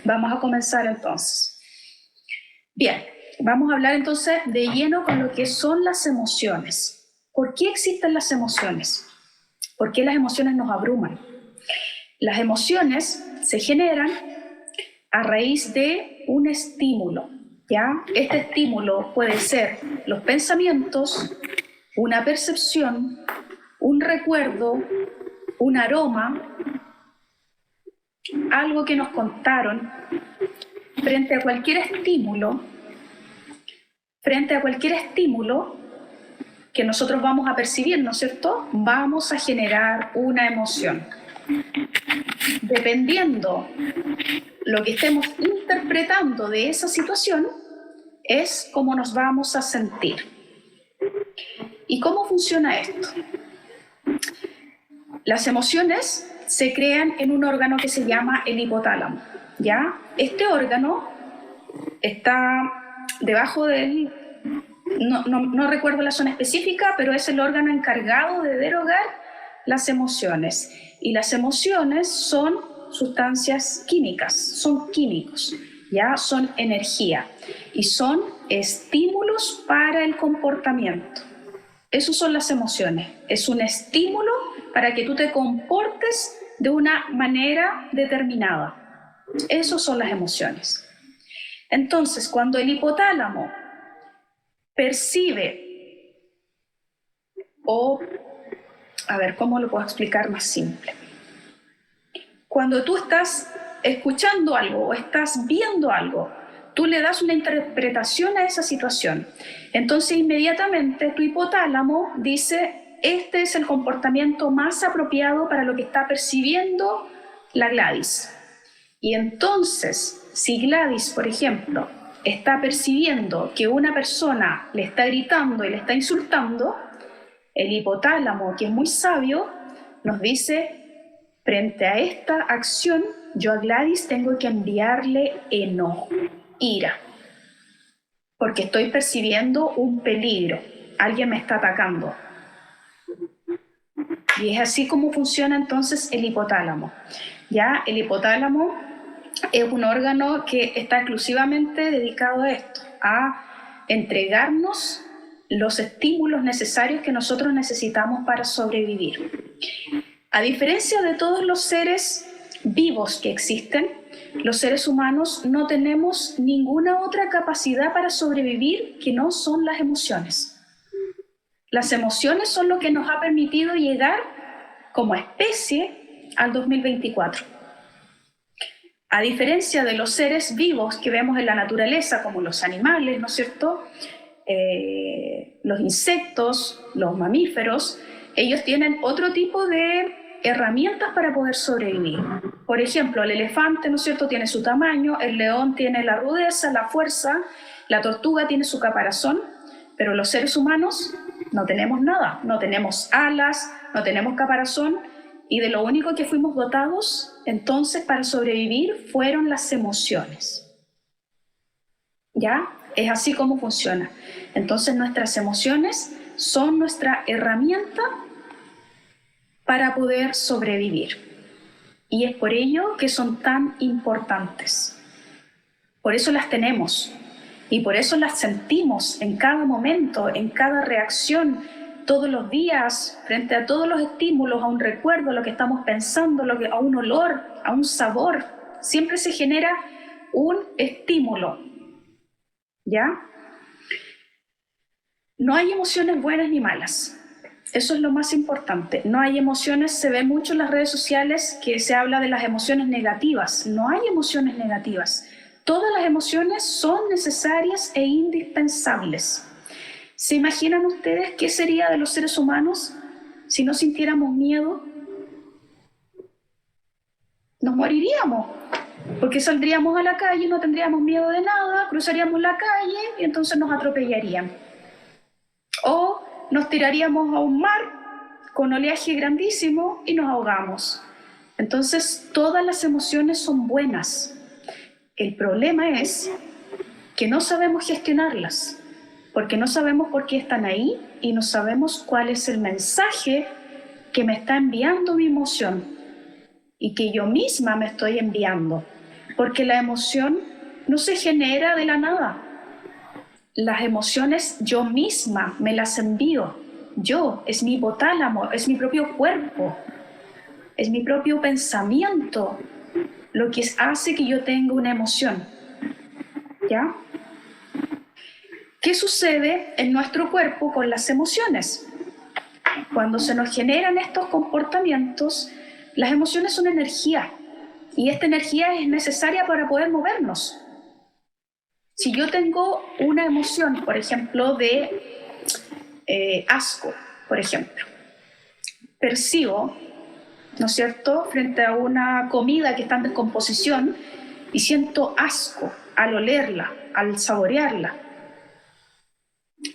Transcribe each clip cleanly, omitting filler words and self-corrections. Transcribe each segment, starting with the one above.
Vamos a comenzar entonces. Bien, vamos a hablar entonces de lleno con lo que son las emociones. ¿Por qué existen las emociones? ¿Por qué las emociones nos abruman? Las emociones se generan a raíz de un estímulo, ¿ya? Este estímulo puede ser los pensamientos, una percepción, un recuerdo, un aroma, algo que nos contaron. Frente a cualquier estímulo que nosotros vamos a percibir, ¿no es cierto?, vamos a generar una emoción. Dependiendo lo que estemos interpretando de esa situación, es cómo nos vamos a sentir. ¿Y cómo funciona esto? Las emociones se crean en un órgano que se llama el hipotálamo, ¿ya? Este órgano está debajo del... No recuerdo la zona específica, pero es el órgano encargado de derogar las emociones. Y las emociones son sustancias químicas, son químicos, ¿ya? Son energía y son estímulos para el comportamiento. Esas son las emociones. Es un estímulo para que tú te comportes de una manera determinada. Esas son las emociones. Entonces, cuando el hipotálamo percibe, ¿cómo lo puedo explicar más simple? Cuando tú estás escuchando algo o estás viendo algo, tú le das una interpretación a esa situación. Entonces, inmediatamente tu hipotálamo dice, este es el comportamiento más apropiado para lo que está percibiendo la Gladys. Y entonces, si Gladys, por ejemplo, está percibiendo que una persona le está gritando y le está insultando, el hipotálamo, que es muy sabio, nos dice, frente a esta acción, yo a Gladys tengo que enviarle enojo, ira, porque estoy percibiendo un peligro, alguien me está atacando. Y es así como funciona entonces el hipotálamo. ¿Ya? El hipotálamo es un órgano que está exclusivamente dedicado a esto, a entregarnos los estímulos necesarios que nosotros necesitamos para sobrevivir. A diferencia de todos los seres vivos que existen, los seres humanos no tenemos ninguna otra capacidad para sobrevivir que no son las emociones. Las emociones son lo que nos ha permitido llegar como especie al 2024. A diferencia de los seres vivos que vemos en la naturaleza, como los animales, ¿no es cierto?, los insectos, los mamíferos, ellos tienen otro tipo de herramientas para poder sobrevivir. Por ejemplo, el elefante, ¿no es cierto?, tiene su tamaño, el león tiene la rudeza, la fuerza, la tortuga tiene su caparazón, pero los seres humanos no tenemos nada, no tenemos alas, no tenemos caparazón, y de lo único que fuimos dotados entonces para sobrevivir fueron las emociones. ¿Ya? Es así como funciona. Entonces nuestras emociones son nuestra herramienta para poder sobrevivir. Y es por ello que son tan importantes. Por eso las tenemos y por eso las sentimos en cada momento, en cada reacción, todos los días, frente a todos los estímulos, a un recuerdo, a lo que estamos pensando, a un olor, a un sabor. Siempre se genera un estímulo. ¿Ya? No hay emociones buenas ni malas. Eso es lo más importante. No hay emociones, se ve mucho en las redes sociales que se habla de las emociones negativas. No hay emociones negativas. Todas las emociones son necesarias e indispensables. ¿Se imaginan ustedes qué sería de los seres humanos si no sintiéramos miedo? Nos moriríamos, porque saldríamos a la calle, no tendríamos miedo de nada, cruzaríamos la calle y entonces nos atropellarían. O nos tiraríamos a un mar con oleaje grandísimo y nos ahogamos. Entonces, todas las emociones son buenas. El problema es que no sabemos gestionarlas, porque no sabemos por qué están ahí y no sabemos cuál es el mensaje que me está enviando mi emoción y que yo misma me estoy enviando. porque la emoción no se genera de la nada. Las emociones yo misma me las envío. Yo, es mi hipotálamo, es mi propio cuerpo, es mi propio pensamiento lo que hace que yo tenga una emoción. ¿Ya? ¿Qué sucede en nuestro cuerpo con las emociones? Cuando se nos generan estos comportamientos, las emociones son energía y esta energía es necesaria para poder movernos. Si yo tengo una emoción, por ejemplo, de asco, por ejemplo, percibo, ¿no es cierto?, frente a una comida que está en descomposición y siento asco al olerla, al saborearla.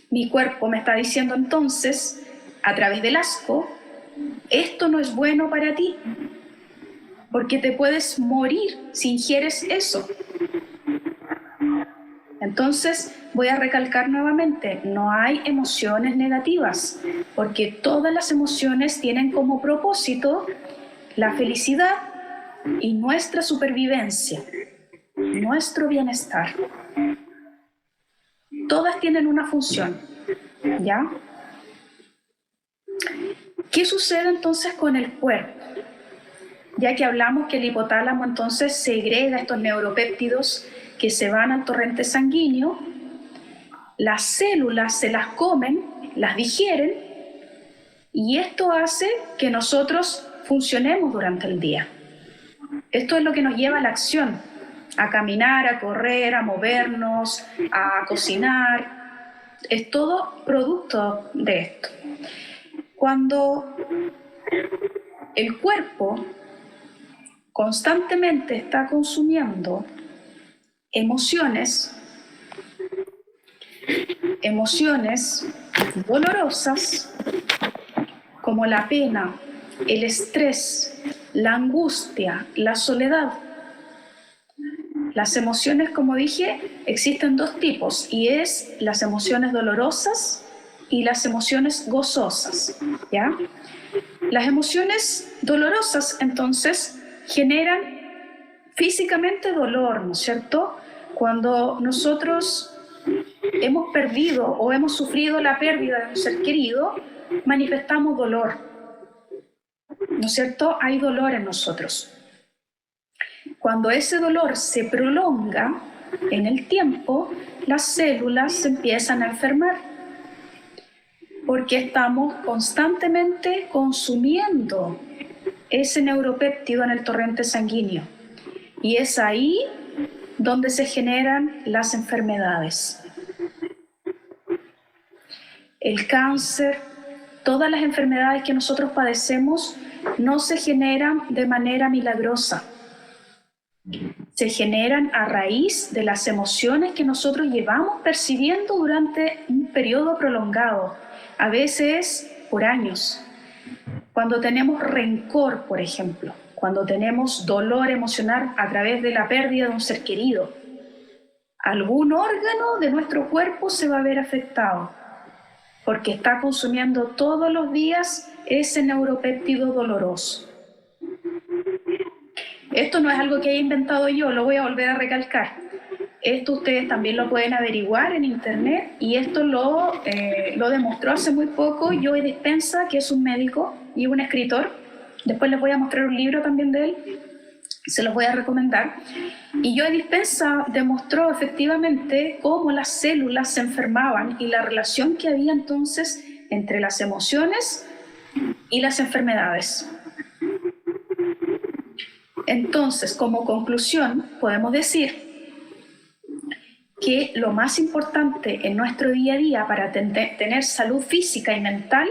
Mi cuerpo me está diciendo entonces, a través del asco, esto no es bueno para ti, porque te puedes morir si ingieres eso. Entonces, voy a recalcar nuevamente, no hay emociones negativas, porque todas las emociones tienen como propósito la felicidad y nuestra supervivencia, nuestro bienestar. Todas tienen una función, ¿ya? ¿Qué sucede entonces con el cuerpo? Ya que hablamos que el hipotálamo entonces segrega estos neuropéptidos que se van al torrente sanguíneo, las células se las comen, las digieren, y esto hace que nosotros funcionemos durante el día. Esto es lo que nos lleva a la acción, a caminar, a correr, a movernos, a cocinar. Es todo producto de esto. Cuando el cuerpo constantemente está consumiendo emociones dolorosas, como la pena, el estrés, la angustia, la soledad. Las emociones, como dije, existen dos tipos, y es las emociones dolorosas y las emociones gozosas, ¿ya? Las emociones dolorosas, entonces, generan físicamente dolor, ¿no es cierto? Cuando nosotros hemos perdido o hemos sufrido la pérdida de un ser querido, manifestamos dolor, ¿no es cierto? Hay dolor en nosotros. Cuando ese dolor se prolonga en el tiempo, las células se empiezan a enfermar, porque estamos constantemente consumiendo ese neuropéptido en el torrente sanguíneo. Y es ahí donde se generan las enfermedades. El cáncer, todas las enfermedades que nosotros padecemos no se generan de manera milagrosa. Se generan a raíz de las emociones que nosotros llevamos percibiendo durante un periodo prolongado, a veces por años. Cuando tenemos rencor, por ejemplo, cuando tenemos dolor emocional a través de la pérdida de un ser querido, algún órgano de nuestro cuerpo se va a ver afectado, porque está consumiendo todos los días ese neuropéptido doloroso. Esto no es algo que haya inventado yo, lo voy a volver a recalcar. Esto ustedes también lo pueden averiguar en internet, y esto lo demostró hace muy poco Joe Dispenza, que es un médico y un escritor. Después les voy a mostrar un libro también de él, se los voy a recomendar. Y Joe Dispenza demostró efectivamente cómo las células se enfermaban y la relación que había entonces entre las emociones y las enfermedades. Entonces, como conclusión, podemos decir que lo más importante en nuestro día a día para tener salud física y mental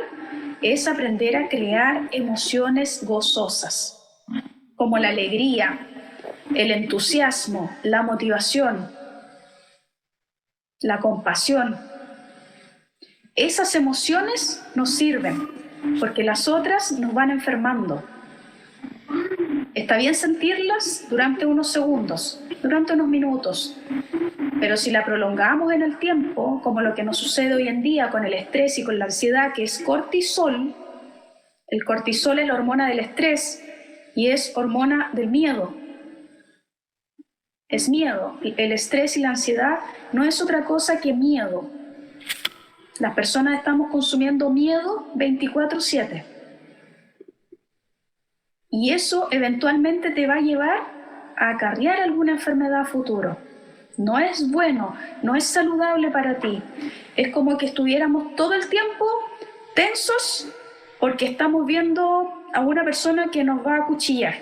es aprender a crear emociones gozosas, como la alegría, el entusiasmo, la motivación, la compasión. Esas emociones nos sirven, porque las otras nos van enfermando. Está bien sentirlas durante unos segundos, durante unos minutos, pero si la prolongamos en el tiempo, como lo que nos sucede hoy en día con el estrés y con la ansiedad, que es cortisol, el cortisol es la hormona del estrés y es hormona del miedo. es miedo. El estrés y la ansiedad no es otra cosa que miedo. Las personas estamos consumiendo miedo 24/7. Y eso eventualmente te va a llevar a acarrear alguna enfermedad a futuro. No es bueno, no es saludable para ti. Es como que estuviéramos todo el tiempo tensos porque estamos viendo a una persona que nos va a acuchillar.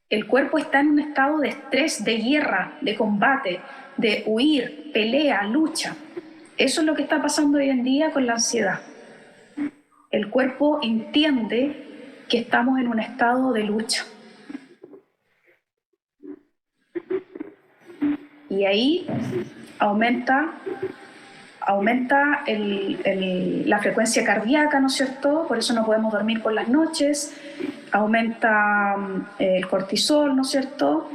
El cuerpo está en un estado de estrés, de guerra, de combate, de huir, pelea, lucha. Eso es lo que está pasando hoy en día con la ansiedad. El cuerpo entiende que estamos en un estado de lucha. Y ahí aumenta la frecuencia cardíaca, ¿no es cierto? Por eso no podemos dormir por las noches. Aumenta el cortisol, ¿no es cierto?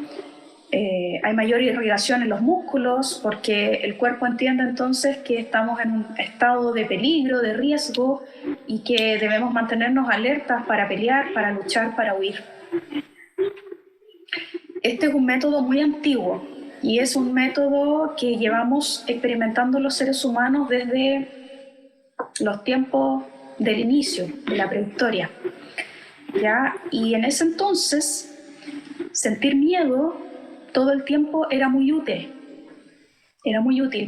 Hay mayor irrigación en los músculos porque el cuerpo entiende entonces que estamos en un estado de peligro, de riesgo y que debemos mantenernos alertas para pelear, para luchar, para huir. Este es un método muy antiguo y es un método que llevamos experimentando los seres humanos desde los tiempos del inicio, de la prehistoria, ¿ya? Y en ese entonces, sentir miedo todo el tiempo era muy útil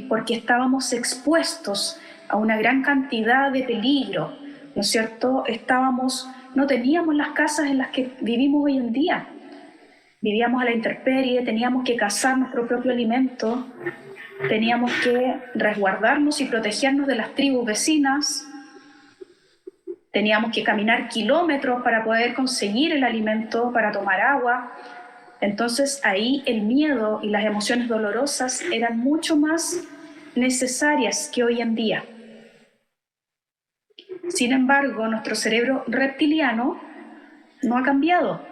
porque estábamos expuestos a una gran cantidad de peligro, ¿no es cierto? No teníamos las casas en las que vivimos hoy en día. Vivíamos a la intemperie, teníamos que cazar nuestro propio alimento, teníamos que resguardarnos y protegernos de las tribus vecinas, teníamos que caminar kilómetros para poder conseguir el alimento, para tomar agua. Entonces ahí el miedo y las emociones dolorosas eran mucho más necesarias que hoy en día. Sin embargo, nuestro cerebro reptiliano no ha cambiado.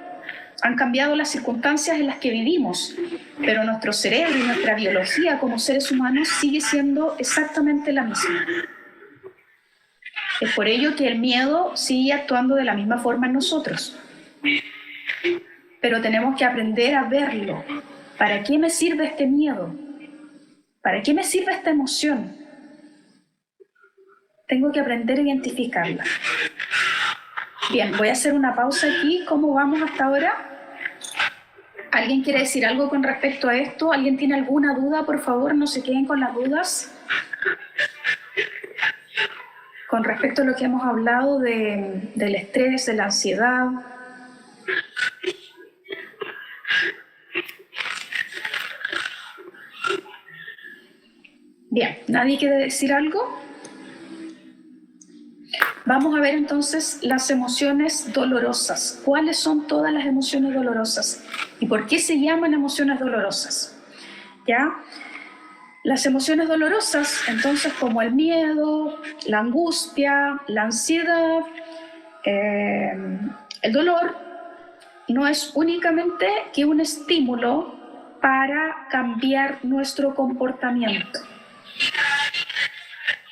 Han cambiado las circunstancias en las que vivimos, pero nuestro cerebro y nuestra biología como seres humanos sigue siendo exactamente la misma. Es por ello que el miedo sigue actuando de la misma forma en nosotros. Pero tenemos que aprender a verlo. ¿Para qué me sirve este miedo? ¿Para qué me sirve esta emoción? Tengo que aprender a identificarla. Bien, voy a hacer una pausa aquí. ¿Cómo vamos hasta ahora? ¿Alguien quiere decir algo con respecto a esto? ¿Alguien tiene alguna duda? Por favor, no se queden con las dudas. Con respecto a lo que hemos hablado del estrés, de la ansiedad. Bien, ¿nadie quiere decir algo? Vamos a ver entonces las emociones dolorosas. ¿Cuáles son todas las emociones dolorosas? ¿Y por qué se llaman emociones dolorosas? ¿Ya? Las emociones dolorosas, entonces, como el miedo, la angustia, la ansiedad, el dolor, no es únicamente que un estímulo para cambiar nuestro comportamiento.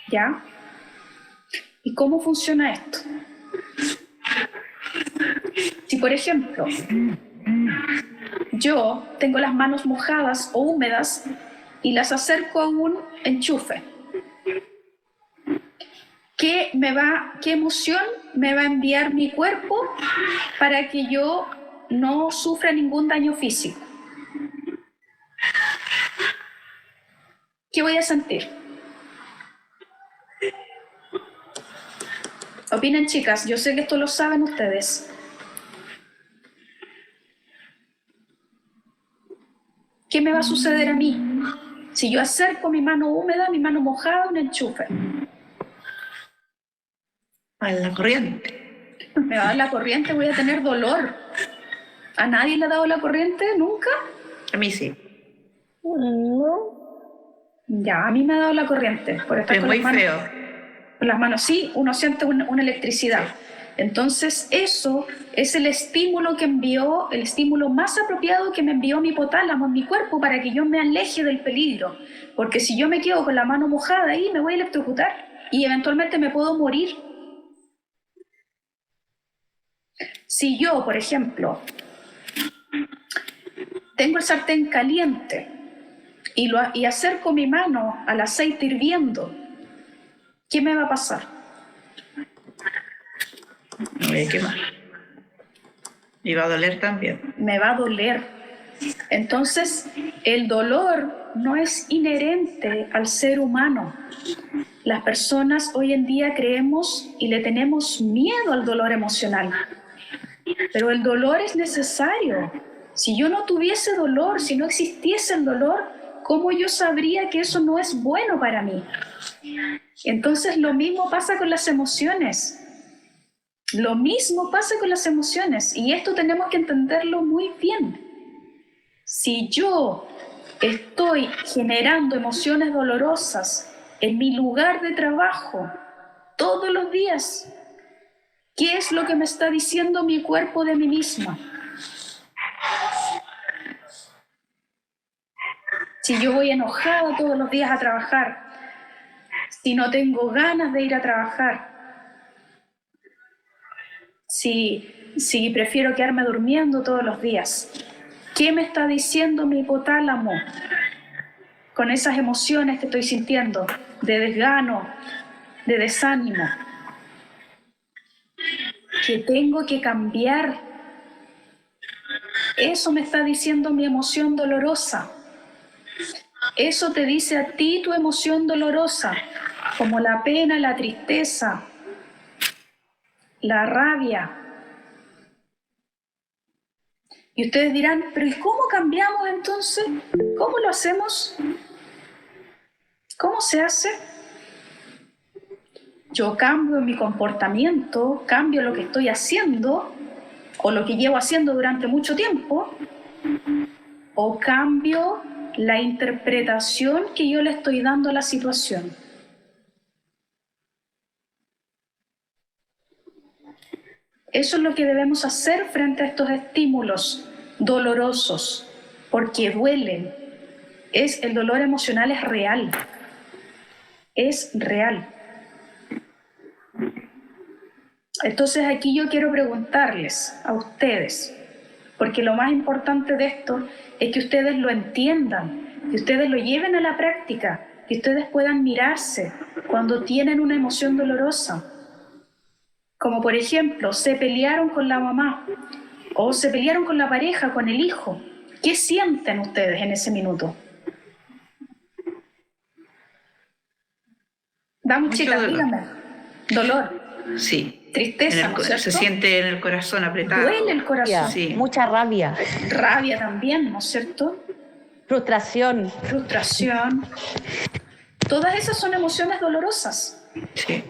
¿Ya? ¿Y cómo funciona esto? Si, por ejemplo, yo tengo las manos mojadas o húmedas y las acerco a un enchufe, ¿qué emoción me va a enviar mi cuerpo para que yo no sufra ningún daño físico? ¿Qué voy a sentir? Opinen, chicas, yo sé que esto lo saben ustedes. ¿Qué me va a suceder a mí si yo acerco mi mano húmeda, mi mano mojada a un enchufe? A la corriente. Me va a dar la corriente, voy a tener dolor. ¿A nadie le ha dado la corriente? ¿Nunca? A mí sí. No. Ya, a mí me ha dado la corriente. Por estar Es con muy las manos, feo. con las manos, sí, uno siente una electricidad. Entonces, eso es el estímulo el estímulo más apropiado que me envió mi hipotálamo en mi cuerpo para que yo me aleje del peligro. Porque si yo me quedo con la mano mojada ahí, me voy a electrocutar y eventualmente me puedo morir. Si yo, por ejemplo, tengo el sartén caliente y acerco mi mano al aceite hirviendo, ¿qué me va a pasar? Me voy a quemar. Y va a doler también. Me va a doler. Entonces, el dolor no es inherente al ser humano. Las personas hoy en día creemos y le tenemos miedo al dolor emocional. Pero el dolor es necesario. Si yo no tuviese dolor, si no existiese el dolor, ¿cómo yo sabría que eso no es bueno para mí? Entonces lo mismo pasa con las emociones. Lo mismo pasa con las emociones. Y esto tenemos que entenderlo muy bien. Si yo estoy generando emociones dolorosas en mi lugar de trabajo todos los días, ¿qué es lo que me está diciendo mi cuerpo de mí misma? Si yo voy enojada todos los días a trabajar, si no tengo ganas de ir a trabajar, si prefiero quedarme durmiendo todos los días, ¿qué me está diciendo mi hipotálamo con esas emociones que estoy sintiendo de desgano, de desánimo? Que tengo que cambiar. Eso me está diciendo mi emoción dolorosa. Eso te dice a ti tu emoción dolorosa, como la pena, la tristeza, la rabia. Y ustedes dirán, pero ¿y cómo cambiamos entonces? ¿Cómo lo hacemos? ¿Cómo se hace? Yo cambio mi comportamiento, cambio lo que estoy haciendo o lo que llevo haciendo durante mucho tiempo, o cambio la interpretación que yo le estoy dando a la situación. Eso es lo que debemos hacer frente a estos estímulos dolorosos, porque duelen. El dolor emocional es real. Es real. Entonces aquí yo quiero preguntarles a ustedes, porque lo más importante de esto es que ustedes lo entiendan, que ustedes lo lleven a la práctica, que ustedes puedan mirarse cuando tienen una emoción dolorosa. Como por ejemplo, se pelearon con la mamá o se pelearon con la pareja, con el hijo. ¿Qué sienten ustedes en ese minuto? Vamos, Mucho chicas, dolor. díganme. Dolor. Sí. Tristeza, ¿no es cierto? Se siente en el corazón apretado. Duele el corazón. Sí. Mucha rabia. Rabia también, ¿no es cierto? Frustración. Frustración. Todas esas son emociones dolorosas. Sí.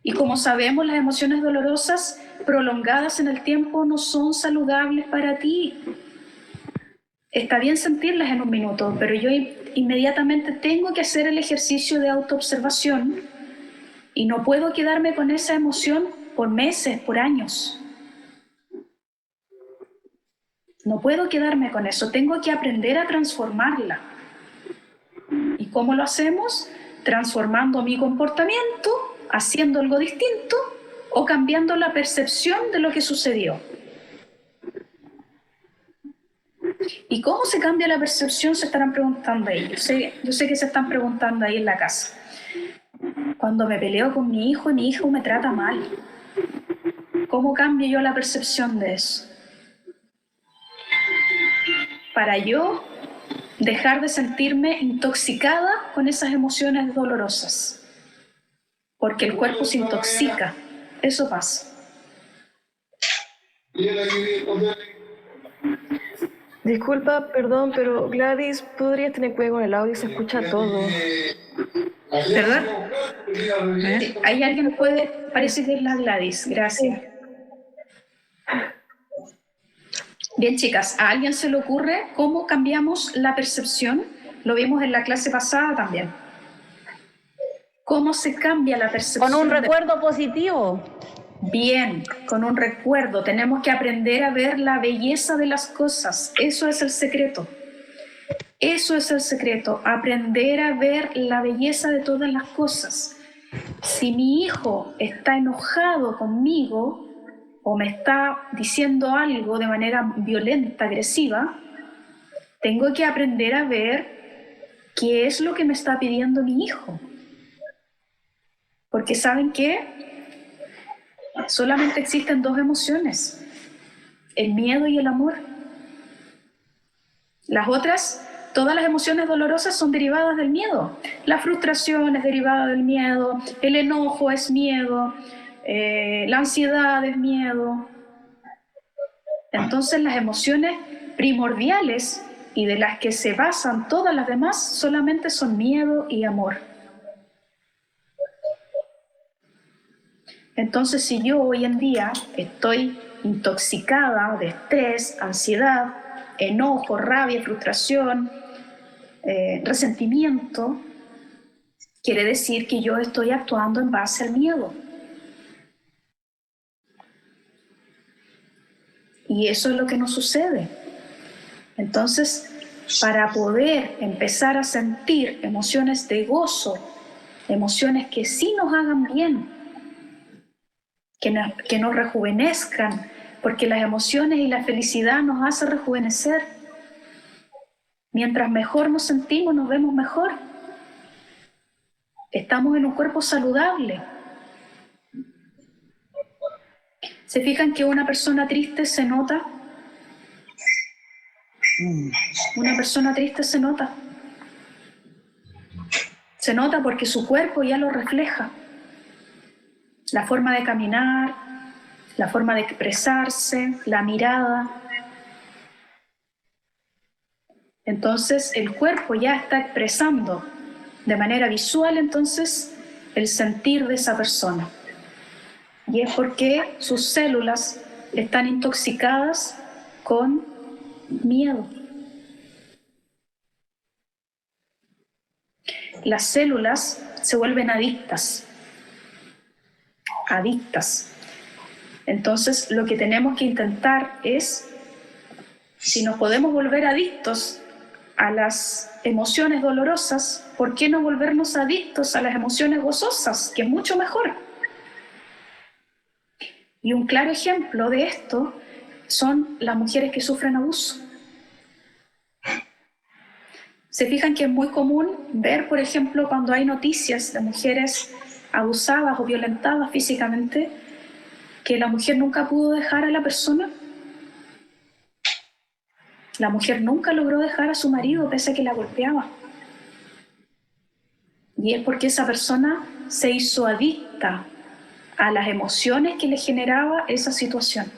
Y como sabemos, las emociones dolorosas prolongadas en el tiempo no son saludables para ti. Está bien sentirlas en un minuto, pero yo inmediatamente tengo que hacer el ejercicio de autoobservación y no puedo quedarme con esa emoción por meses, por años. No puedo quedarme con eso, tengo que aprender a transformarla. ¿Y cómo lo hacemos? Transformando mi comportamiento, haciendo algo distinto o cambiando la percepción de lo que sucedió. ¿Y cómo se cambia la percepción? Se estarán preguntando ahí. Yo sé que se están preguntando ahí en la casa. Cuando me peleo con mi hijo y mi hijo me trata mal, ¿cómo cambio yo la percepción de eso? Para yo dejar de sentirme intoxicada con esas emociones dolorosas. Porque el cuerpo se intoxica. Eso pasa. Disculpa, perdón, pero Gladys, ¿podrías tener cuidado con el audio? Se escucha todo. ¿Verdad? Sí, ¿hay alguien que puede? Parece que es la Gladys. Gracias. Bien, chicas, ¿a alguien se le ocurre cómo cambiamos la percepción? Lo vimos en la clase pasada también. ¿Cómo se cambia la percepción? Con un recuerdo positivo. Bien, con un recuerdo. Tenemos que aprender a ver la belleza de las cosas. Eso es el secreto. Eso es el secreto. Aprender a ver la belleza de todas las cosas. Si mi hijo está enojado conmigo o me está diciendo algo de manera violenta, agresiva, tengo que aprender a ver qué es lo que me está pidiendo mi hijo. Porque ¿saben qué? Solamente existen dos emociones, el miedo y el amor. Las otras, todas las emociones dolorosas son derivadas del miedo. La frustración es derivada del miedo, el enojo es miedo, la ansiedad es miedo. Entonces las emociones primordiales y de las que se basan todas las demás solamente son miedo y amor. Entonces, si yo hoy en día estoy intoxicada de estrés, ansiedad, enojo, rabia, frustración, resentimiento, quiere decir que yo estoy actuando en base al miedo. Y eso es lo que nos sucede. Entonces, para poder empezar a sentir emociones de gozo, emociones que sí nos hagan bien, que nos rejuvenezcan, porque las emociones y la felicidad nos hacen rejuvenecer. Mientras mejor nos sentimos, nos vemos mejor. Estamos en un cuerpo saludable. ¿Se fijan que una persona triste se nota? Una persona triste se nota. Se nota porque su cuerpo ya lo refleja. La forma de caminar, la forma de expresarse, la mirada. Entonces el cuerpo ya está expresando de manera visual entonces el sentir de esa persona. Y es porque sus células están intoxicadas con miedo. Las células se vuelven adictas. Entonces, lo que tenemos que intentar es, si nos podemos volver adictos a las emociones dolorosas, ¿por qué no volvernos adictos a las emociones gozosas, que es mucho mejor? Y un claro ejemplo de esto son las mujeres que sufren abuso. Se fijan que es muy común ver, por ejemplo, cuando hay noticias de mujeres abusadas o violentadas físicamente, que la mujer nunca pudo dejar a la persona. La mujer nunca logró dejar a su marido pese a que la golpeaba. Y es porque esa persona se hizo adicta a las emociones que le generaba esa situación.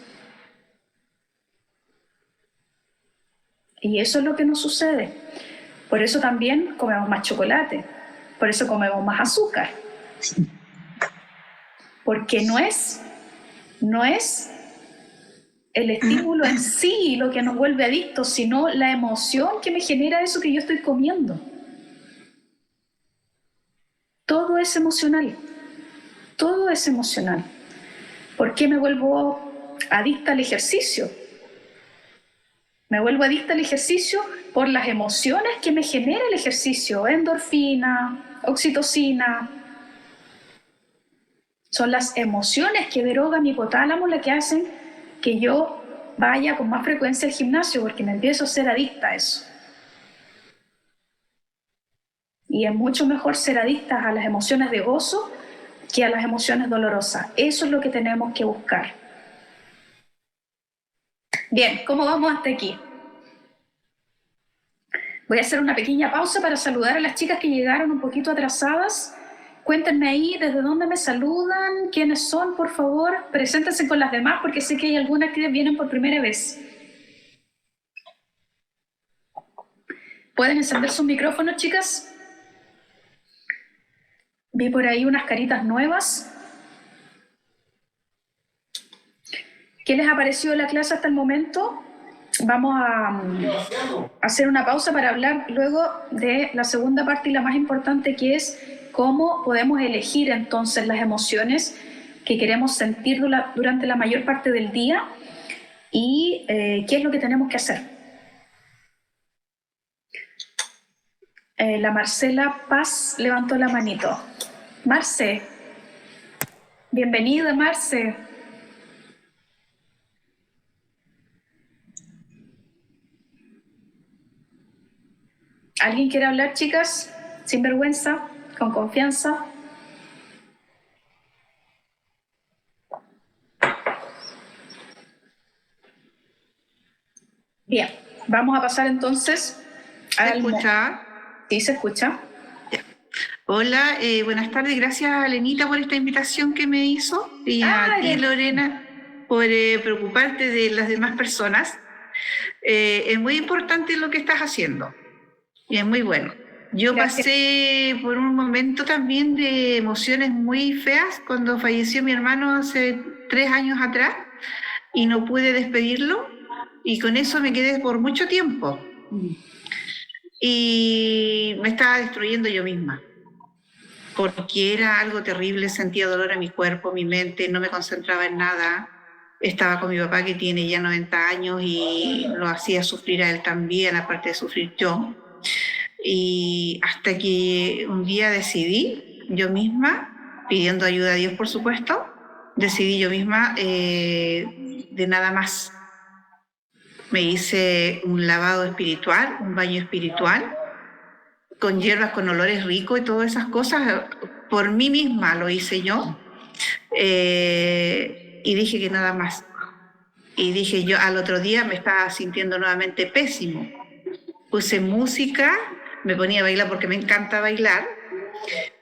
Y eso es lo que nos sucede. Por eso también comemos más chocolate, por eso comemos más azúcar. Porque no es el estímulo en sí lo que nos vuelve adictos, sino la emoción que me genera eso que yo estoy comiendo. Todo es emocional, todo es emocional. ¿Por qué me vuelvo adicta al ejercicio? Me vuelvo adicta al ejercicio por las emociones que me genera el ejercicio, endorfina, oxitocina. Son las emociones que deroga mi hipotálamo las que hacen que yo vaya con más frecuencia al gimnasio, porque me empiezo a ser adicta a eso. Y es mucho mejor ser adictas a las emociones de gozo que a las emociones dolorosas. Eso es lo que tenemos que buscar. Bien, ¿cómo vamos hasta aquí? Voy a hacer una pequeña pausa para saludar a las chicas que llegaron un poquito atrasadas. Cuéntenme ahí desde dónde me saludan, quiénes son, por favor. Preséntense con las demás porque sé que hay algunas que vienen por primera vez. ¿Pueden encender sus micrófonos, chicas? Vi por ahí unas caritas nuevas. ¿Qué les ha parecido la clase hasta el momento? Vamos a hacer una pausa para hablar luego de la segunda parte y la más importante, que es cómo podemos elegir entonces las emociones que queremos sentir durante la mayor parte del día y qué es lo que tenemos que hacer. La Marcela Paz levantó la manito. Marce, bienvenida Marce. ¿Alguien quiere hablar, chicas? Sin vergüenza, con confianza. Bien, vamos a pasar entonces ¿Se escucha? Sí, se escucha. Hola, buenas tardes. Gracias, Lenita, por esta invitación que me hizo. Y a ti, Lorena, por preocuparte de las demás personas. Es muy importante lo que estás haciendo y es muy bueno. Yo pasé por un momento también de emociones muy feas cuando falleció mi hermano hace 3 años atrás y no pude despedirlo y con eso me quedé por mucho tiempo y me estaba destruyendo yo misma porque era algo terrible, sentía dolor en mi cuerpo, mi mente, no me concentraba en nada. Estaba con mi papá que tiene ya 90 años y lo hacía sufrir a él también, aparte de sufrir yo. Y hasta que un día decidí, yo misma, pidiendo ayuda a Dios por supuesto, decidí yo misma de nada más. Me hice un lavado espiritual, un baño espiritual, con hierbas, con olores ricos y todas esas cosas. Por mí misma lo hice yo. Y dije que nada más. Y dije yo, al otro día me estaba sintiendo nuevamente pésimo. Puse música, me ponía a bailar porque me encanta bailar.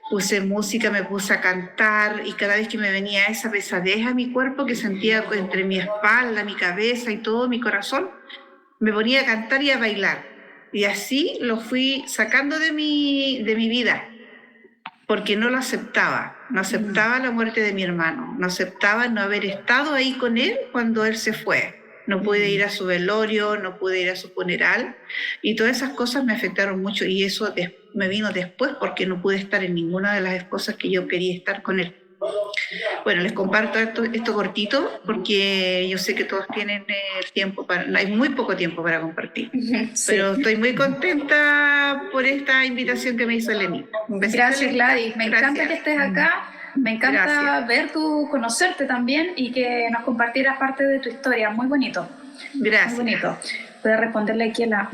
Puse música, me puse a cantar y cada vez que me venía esa pesadez a mi cuerpo que sentía entre mi espalda, mi cabeza y todo mi corazón, me ponía a cantar y a bailar. Y así lo fui sacando de mi vida, porque no lo aceptaba. No aceptaba la muerte de mi hermano, no aceptaba no haber estado ahí con él cuando él se fue. No pude ir a su velorio, no pude ir a su funeral y todas esas cosas me afectaron mucho y eso me vino después porque no pude estar en ninguna de las cosas que yo quería estar con él. Bueno, les comparto esto cortito porque yo sé que todos tienen tiempo hay muy poco tiempo para compartir. Sí. Pero estoy muy contenta por esta invitación que me hizo Eleni. Gracias, Gladys. Me encanta que estés acá. Me encanta conocerte también y que nos compartieras parte de tu historia. Muy bonito. Gracias. Muy bonito. Voy a responderle aquí a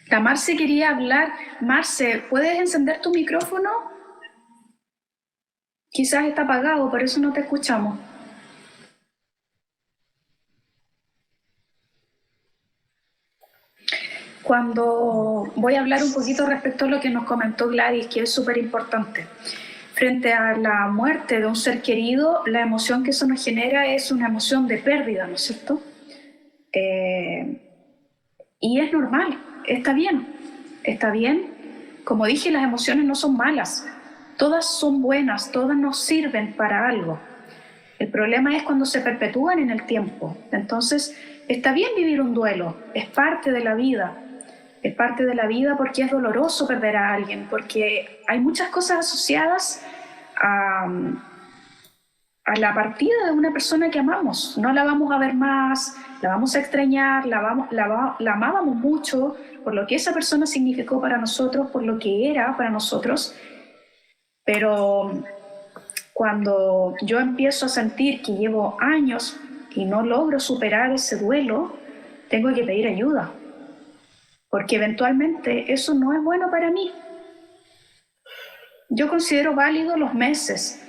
la Marce quería hablar. Marce, ¿puedes encender tu micrófono? Quizás está apagado, por eso no te escuchamos. Cuando voy a hablar un poquito respecto a lo que nos comentó Gladys, que es súper importante. Frente a la muerte de un ser querido, la emoción que eso nos genera es una emoción de pérdida, ¿no es cierto? Y es normal, está bien, está bien. Como dije, las emociones no son malas, todas son buenas, todas nos sirven para algo. El problema es cuando se perpetúan en el tiempo. Entonces, está bien vivir un duelo, es parte de la vida. Es parte de la vida porque es doloroso perder a alguien, porque hay muchas cosas asociadas a la partida de una persona que amamos. No la vamos a ver más, la vamos a extrañar, la amábamos mucho por lo que esa persona significó para nosotros, por lo que era para nosotros, pero cuando yo empiezo a sentir que llevo años y no logro superar ese duelo, tengo que pedir ayuda, porque eventualmente eso no es bueno para mí. Yo considero válido los meses,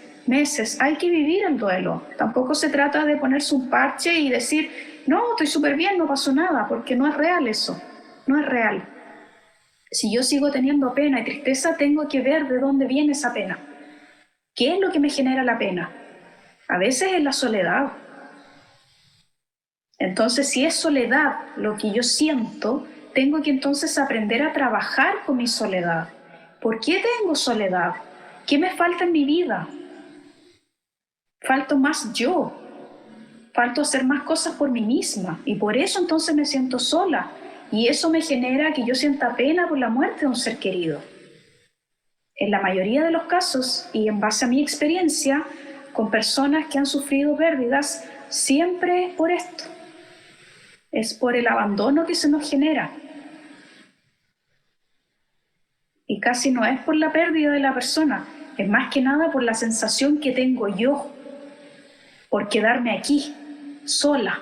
hay que vivir el duelo. Tampoco se trata de ponerse un parche y decir, no, estoy súper bien, no pasó nada, porque no es real eso, no es real. Si yo sigo teniendo pena y tristeza, tengo que ver de dónde viene esa pena. ¿Qué es lo que me genera la pena? A veces es la soledad. Entonces, si es soledad lo que yo siento, tengo que entonces aprender a trabajar con mi soledad. ¿Por qué tengo soledad? ¿Qué me falta en mi vida? Falto más yo. Falto hacer más cosas por mí misma. Y por eso entonces me siento sola. Y eso me genera que yo sienta pena por la muerte de un ser querido. En la mayoría de los casos, y en base a mi experiencia, con personas que han sufrido pérdidas, siempre es por esto. Es por el abandono que se nos genera. Y casi no es por la pérdida de la persona, es más que nada por la sensación que tengo yo, por quedarme aquí, sola.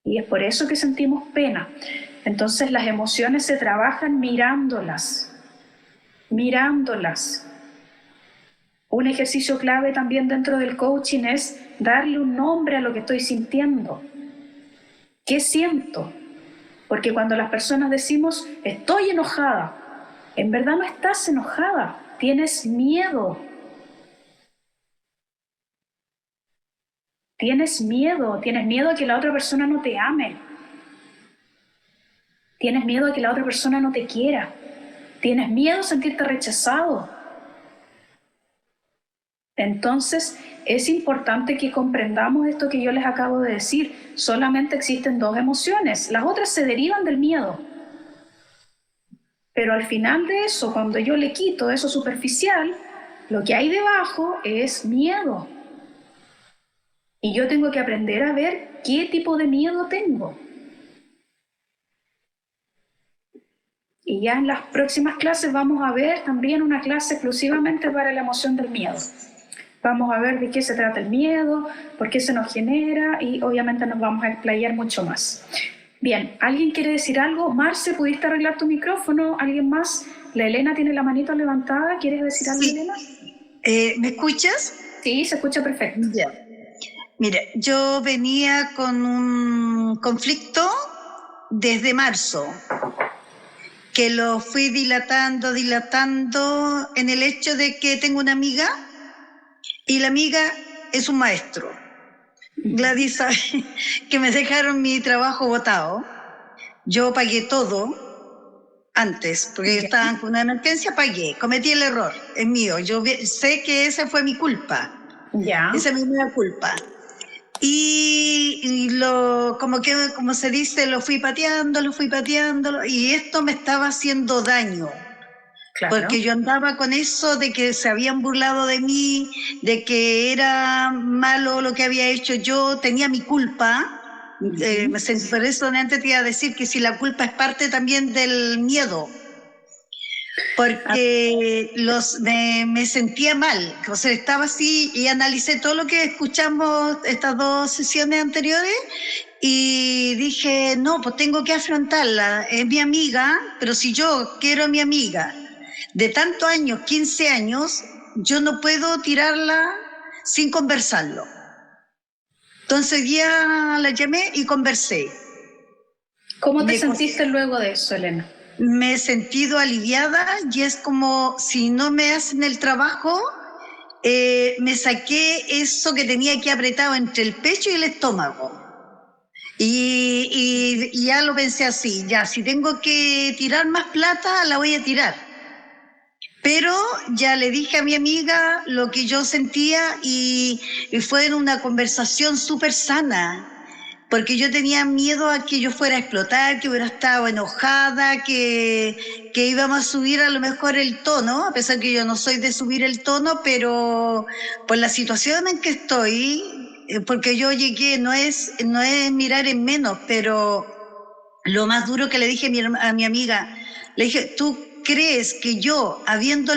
Y es por eso que sentimos pena. Entonces las emociones se trabajan mirándolas, mirándolas. Un ejercicio clave también dentro del coaching es darle un nombre a lo que estoy sintiendo. ¿Qué siento? Porque cuando las personas decimos, estoy enojada, en verdad no estás enojada, tienes miedo. Tienes miedo a que la otra persona no te ame. Tienes miedo a que la otra persona no te quiera. Tienes miedo a sentirte rechazado. Entonces, es importante que comprendamos esto que yo les acabo de decir. Solamente existen dos emociones. Las otras se derivan del miedo. Pero al final de eso, cuando yo le quito eso superficial, lo que hay debajo es miedo. Y yo tengo que aprender a ver qué tipo de miedo tengo. Y ya en las próximas clases vamos a ver también una clase exclusivamente para la emoción del miedo. Vamos a ver de qué se trata el miedo, por qué se nos genera y obviamente nos vamos a explayar mucho más. Bien, ¿alguien quiere decir algo? Marce, ¿pudiste arreglar tu micrófono? ¿Alguien más? La Elena tiene la manito levantada. ¿Quieres decir algo, Sí. Elena? ¿Me escuchas? Sí, se escucha perfecto. Ya. Mira, yo venía con un conflicto desde marzo, que lo fui dilatando en el hecho de que tengo una amiga y la amiga es un maestro. Gladys sabe que me dejaron mi trabajo botado. Yo pagué todo antes, porque yo estaba con una emergencia, pagué, cometí el error, es mío. Yo sé que esa fue mi culpa, Ya. esa es mi nueva culpa. Y como se dice, lo fui pateando, y esto me estaba haciendo daño. Claro. Porque yo andaba con eso de que se habían burlado de mí, de que era malo lo que había hecho yo, tenía mi culpa. Por eso antes te iba a decir que si la culpa es parte también del miedo. Porque me sentía mal, o sea, estaba así y analicé todo lo que escuchamos estas dos sesiones anteriores y dije, no, pues tengo que afrontarla, es mi amiga, pero si yo quiero a mi amiga de tantos años, 15 años, yo no puedo tirarla sin conversarlo. Entonces ya la llamé y conversé. ¿Cómo te sentiste luego de eso, Elena? Me he sentido aliviada y es como si no me hacen el trabajo, me saqué eso que tenía aquí apretado entre el pecho y el estómago. Y ya lo pensé así, ya si tengo que tirar más plata, la voy a tirar. Pero ya le dije a mi amiga lo que yo sentía y fue en una conversación súper sana. Porque yo tenía miedo a que yo fuera a explotar, que hubiera estado enojada, que íbamos a subir a lo mejor el tono, a pesar que yo no soy de subir el tono, pero por la situación en que estoy, porque yo llegué, no es mirar en menos, pero lo más duro que le dije a mi amiga, le dije, ¿tú crees que yo, habiendo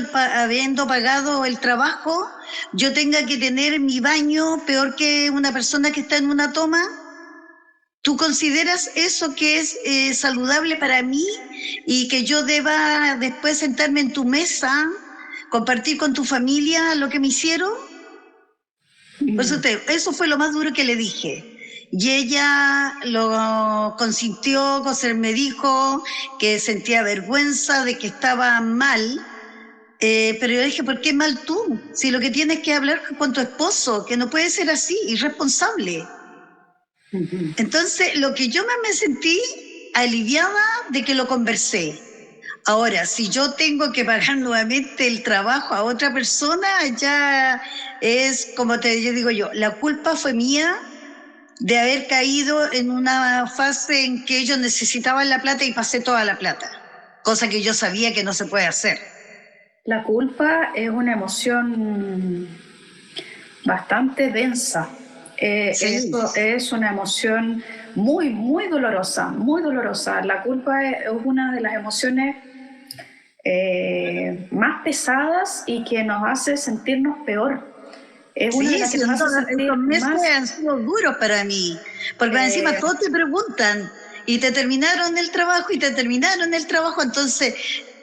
pagado el trabajo, yo tenga que tener mi baño peor que una persona que está en una toma? ¿Tú consideras eso que es saludable para mí y que yo deba después sentarme en tu mesa, compartir con tu familia lo que me hicieron? Por eso fue lo más duro que le dije. Y ella lo consintió, me dijo que sentía vergüenza de que estaba mal. Pero yo dije, ¿por qué mal tú? Si lo que tienes que hablar con tu esposo, que no puede ser así, irresponsable. Entonces, lo que yo más me sentí aliviada de que lo conversé. Ahora, si yo tengo que pagar nuevamente el trabajo a otra persona, ya es como yo digo yo, la culpa fue mía de haber caído en una fase en que ellos necesitaban la plata y pasé toda la plata, cosa que yo sabía que no se puede hacer. La culpa es una emoción bastante densa. Sí. Es una emoción muy, muy dolorosa, muy dolorosa. La culpa es una de las emociones más pesadas y que nos hace sentirnos peor. Es una de las que nos hace sentir estos meses más... han sido duros para mí, porque encima todos te preguntan y te terminaron el trabajo y te terminaron el trabajo, entonces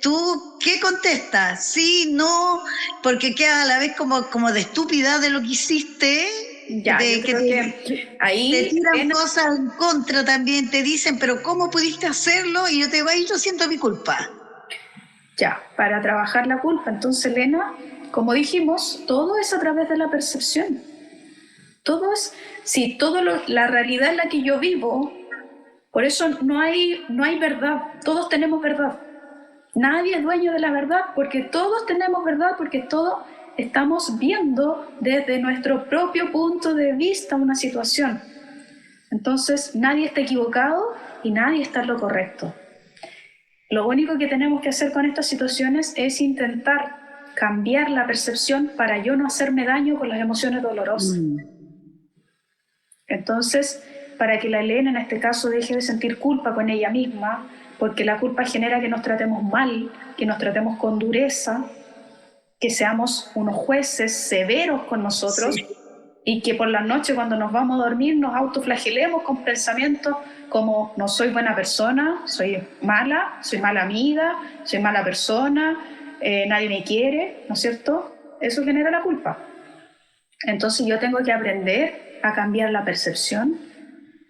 tú, ¿qué contestas? Sí, no, porque quedas a la vez como de estúpida de lo que hiciste, Ya, de yo que creo que te ahí, tiran cosas en contra también, te dicen, pero ¿cómo pudiste hacerlo? Y yo te voy, yo siento mi culpa. ya, para trabajar la culpa. Entonces, Elena, como dijimos, todo es a través de la percepción. Todo es, sí, la realidad en la que yo vivo, por eso no hay verdad, todos tenemos verdad. Nadie es dueño de la verdad, porque todos tenemos verdad, porque todos estamos viendo desde nuestro propio punto de vista una situación. Entonces, nadie está equivocado y nadie está en lo correcto. Lo único que tenemos que hacer con estas situaciones es intentar cambiar la percepción para yo no hacerme daño con las emociones dolorosas. Entonces, para que la Elena en este caso deje de sentir culpa con ella misma, porque la culpa genera que nos tratemos mal, que nos tratemos con dureza, que seamos unos jueces severos con nosotros, Sí. y que por la noche cuando nos vamos a dormir nos autoflagelemos con pensamientos como no soy buena persona, soy mala amiga, soy mala persona, nadie me quiere, ¿no es cierto? Eso genera la culpa. Entonces yo tengo que aprender a cambiar la percepción,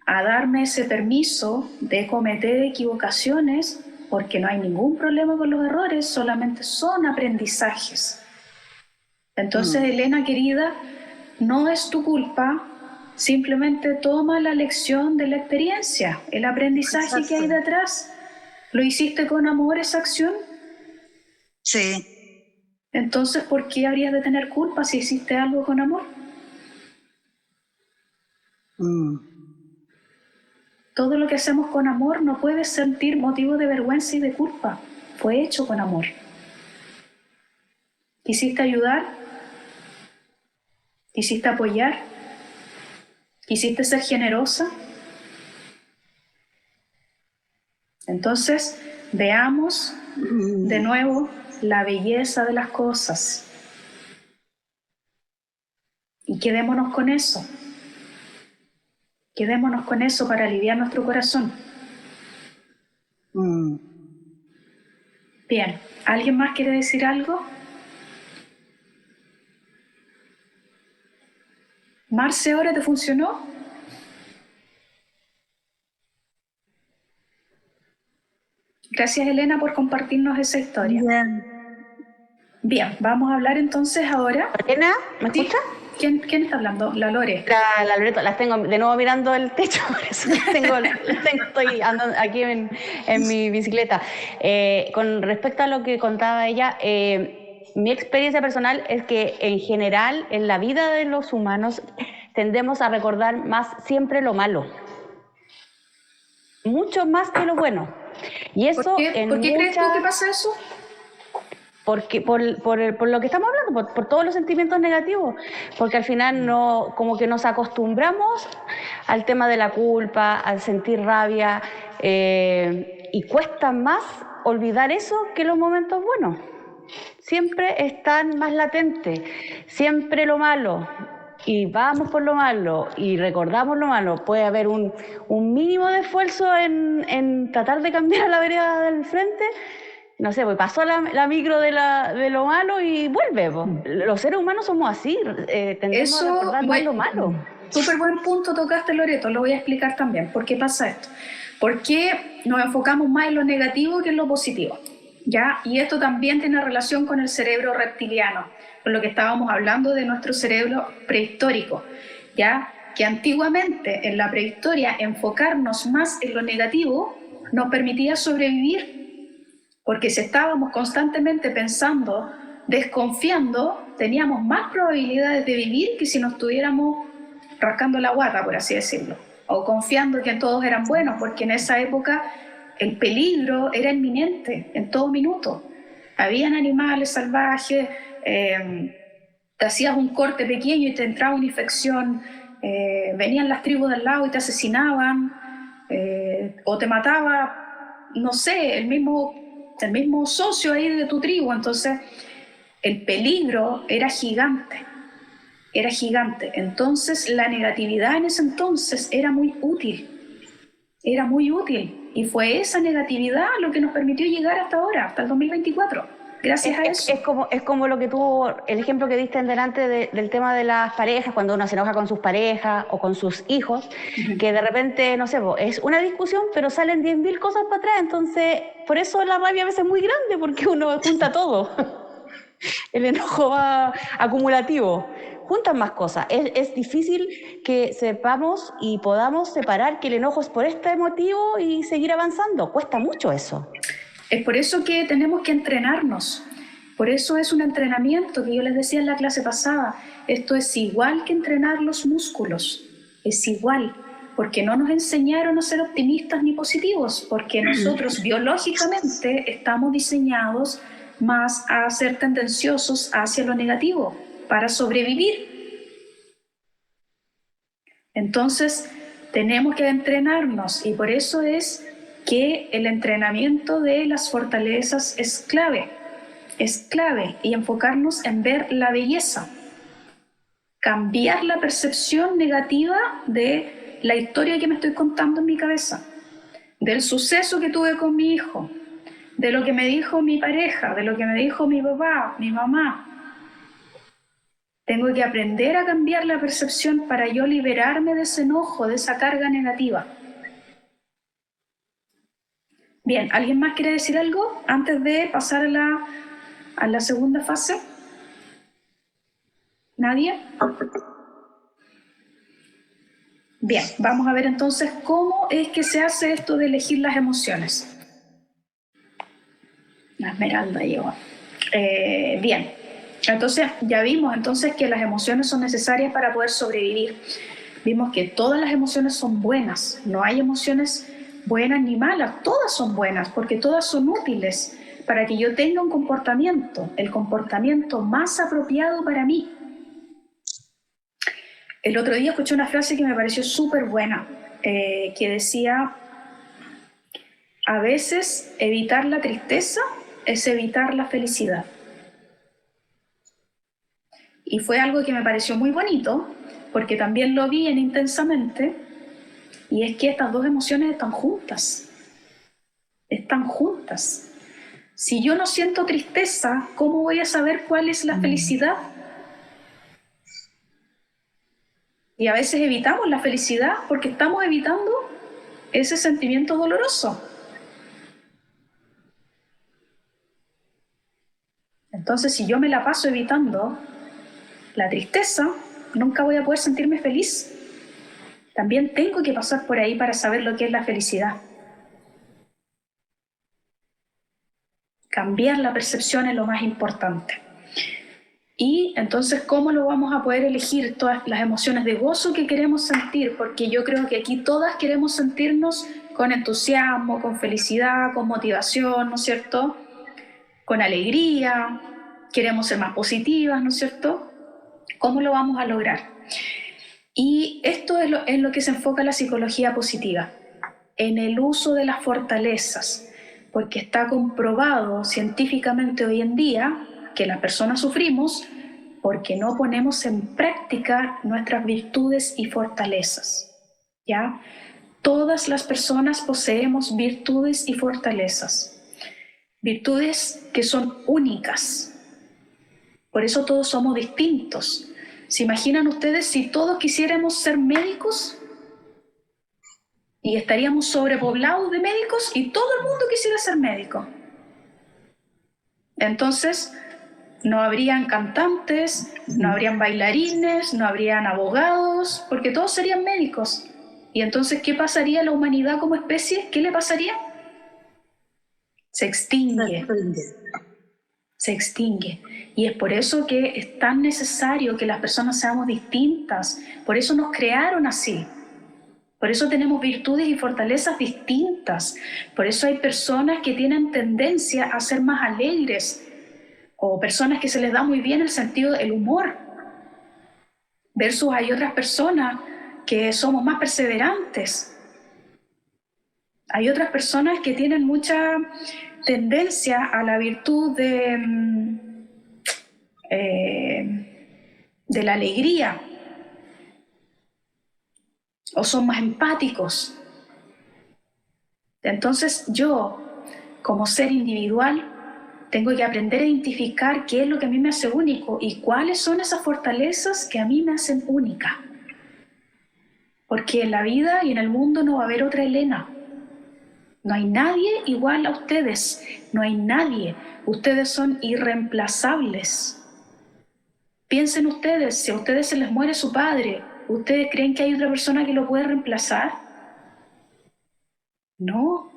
a darme ese permiso de cometer equivocaciones, porque no hay ningún problema con los errores, solamente son aprendizajes. Entonces, Elena querida, no es tu culpa, simplemente toma la lección de la experiencia, el aprendizaje que hay detrás. ¿Lo hiciste con amor esa acción? Sí. Entonces, ¿por qué habrías de tener culpa si hiciste algo con amor? Todo lo que hacemos con amor no puede sentir motivo de vergüenza y de culpa. Fue hecho con amor. ¿Quisiste ayudar? ¿Quisiste apoyar? ¿Quisiste ser generosa? Entonces, veamos de nuevo la belleza de las cosas. Y quedémonos con eso. Quedémonos con eso para aliviar nuestro corazón. Bien, ¿alguien más quiere decir algo? Marce, ¿ahora te funcionó? Gracias, Elena, por compartirnos esa historia. Bien, vamos a hablar entonces ahora. Elena, ¿me Sí. escucha? ¿Quién está hablando? La Lore. La Loreto, las tengo de nuevo mirando el techo, por eso estoy andando aquí en mi bicicleta. Con respecto a lo que contaba ella, mi experiencia personal es que en general en la vida de los humanos tendemos a recordar más siempre lo malo, mucho más que lo bueno. Y eso ¿Por qué crees tú que pasa eso? Porque por lo que estamos hablando, por todos los sentimientos negativos, porque al final no, como que nos acostumbramos al tema de la culpa, al sentir rabia, y cuesta más olvidar eso que los momentos buenos. Siempre están más latentes, siempre lo malo, y vamos por lo malo y recordamos lo malo. Puede haber un mínimo de esfuerzo en tratar de cambiar la vereda del frente. No sé, pues pasó la micro de lo malo y vuelve. Los seres humanos somos así, tendemos a recordar más lo malo. Súper buen punto tocaste, Loreto, lo voy a explicar también. ¿Por qué pasa esto? ¿Por qué nos enfocamos más en lo negativo que en lo positivo? ¿Ya? Y esto también tiene relación con el cerebro reptiliano, con lo que estábamos hablando de nuestro cerebro prehistórico, ¿ya? Que antiguamente en la prehistoria enfocarnos más en lo negativo nos permitía sobrevivir. Porque si estábamos constantemente pensando, desconfiando, teníamos más probabilidades de vivir que si nos estuviéramos rascando la guata, por así decirlo, o confiando que todos eran buenos, porque en esa época el peligro era inminente en todo minuto. Habían animales salvajes, te hacías un corte pequeño y te entraba una infección, venían las tribus del lado y te asesinaban, o te mataba, no sé, el mismo socio ahí de tu tribu. Entonces el peligro era gigante, entonces la negatividad en ese entonces era muy útil, Era muy útil y fue esa negatividad lo que nos permitió llegar hasta ahora, hasta el 2024. Gracias a eso. Es como lo que tú, el ejemplo que diste en delante del tema de las parejas, cuando uno se enoja con sus parejas o con sus hijos, que de repente, no sé, es una discusión, pero salen 10.000 cosas para atrás. Entonces, por eso la rabia a veces es muy grande, porque uno junta todo. El enojo va acumulativo. Juntan más cosas. Es difícil que sepamos y podamos separar que el enojo es por este motivo y seguir avanzando. Cuesta mucho eso. Es por eso que tenemos que entrenarnos. Por eso es un entrenamiento que yo les decía en la clase pasada. Esto es igual que entrenar los músculos. Es igual, porque no nos enseñaron a ser optimistas ni positivos, porque nosotros biológicamente estamos diseñados más a ser tendenciosos hacia lo negativo, para sobrevivir. Entonces, tenemos que entrenarnos y por eso es que el entrenamiento de las fortalezas es clave y enfocarnos en ver la belleza, cambiar la percepción negativa de la historia que me estoy contando en mi cabeza, del suceso que tuve con mi hijo, de lo que me dijo mi pareja, de lo que me dijo mi papá, mi mamá. Tengo que aprender a cambiar la percepción para yo liberarme de ese enojo, de esa carga negativa. Bien, ¿alguien más quiere decir algo antes de pasar a la segunda fase? ¿Nadie? Bien, vamos a ver entonces cómo es que se hace esto de elegir las emociones. La Esmeralda llegó. Bien, entonces ya vimos entonces que las emociones son necesarias para poder sobrevivir. Vimos que todas las emociones son buenas, no hay emociones buenas ni malas, todas son buenas porque todas son útiles para que yo tenga un comportamiento, el comportamiento más apropiado para mí. El otro día escuché una frase que me pareció súper buena, que decía, a veces evitar la tristeza es evitar la felicidad. Y fue algo que me pareció muy bonito, porque también lo vi en Intensamente, y es que estas dos emociones están juntas. Están juntas. Si yo no siento tristeza, ¿cómo voy a saber cuál es la felicidad? Y a veces evitamos la felicidad porque estamos evitando ese sentimiento doloroso. Entonces, si yo me la paso evitando la tristeza, nunca voy a poder sentirme feliz. También tengo que pasar por ahí para saber lo que es la felicidad. Cambiar la percepción es lo más importante. Y entonces, ¿cómo lo vamos a poder elegir todas las emociones de gozo que queremos sentir? Porque yo creo que aquí todas queremos sentirnos con entusiasmo, con felicidad, con motivación, ¿no es cierto? Con alegría, queremos ser más positivas, ¿no es cierto? ¿Cómo lo vamos a lograr? Y esto es en lo que se enfoca la psicología positiva, en el uso de las fortalezas, porque está comprobado científicamente hoy en día que las personas sufrimos porque no ponemos en práctica nuestras virtudes y fortalezas, ¿ya? Todas las personas poseemos virtudes y fortalezas, virtudes que son únicas. Por eso todos somos distintos. ¿Se imaginan ustedes si todos quisiéramos ser médicos? Y estaríamos sobrepoblados de médicos y todo el mundo quisiera ser médico. Entonces, no habrían cantantes, no habrían bailarines, no habrían abogados, porque todos serían médicos. Y entonces, ¿qué pasaría a la humanidad como especie? ¿Qué le pasaría? Se extingue. Se extingue. Y es por eso que es tan necesario que las personas seamos distintas. Por eso nos crearon así. Por eso tenemos virtudes y fortalezas distintas. Por eso hay personas que tienen tendencia a ser más alegres o personas que se les da muy bien el sentido del humor. Versus hay otras personas que somos más perseverantes. Hay otras personas que tienen mucha tendencia a la virtud de la alegría, o son más empáticos. Entonces yo, como ser individual, tengo que aprender a identificar qué es lo que a mí me hace único y cuáles son esas fortalezas que a mí me hacen única. Porque en la vida y en el mundo no va a haber otra Elena. No hay nadie igual a ustedes, no hay nadie. Ustedes son irreemplazables. Piensen ustedes, si a ustedes se les muere su padre, ¿ustedes creen que hay otra persona que lo puede reemplazar? No.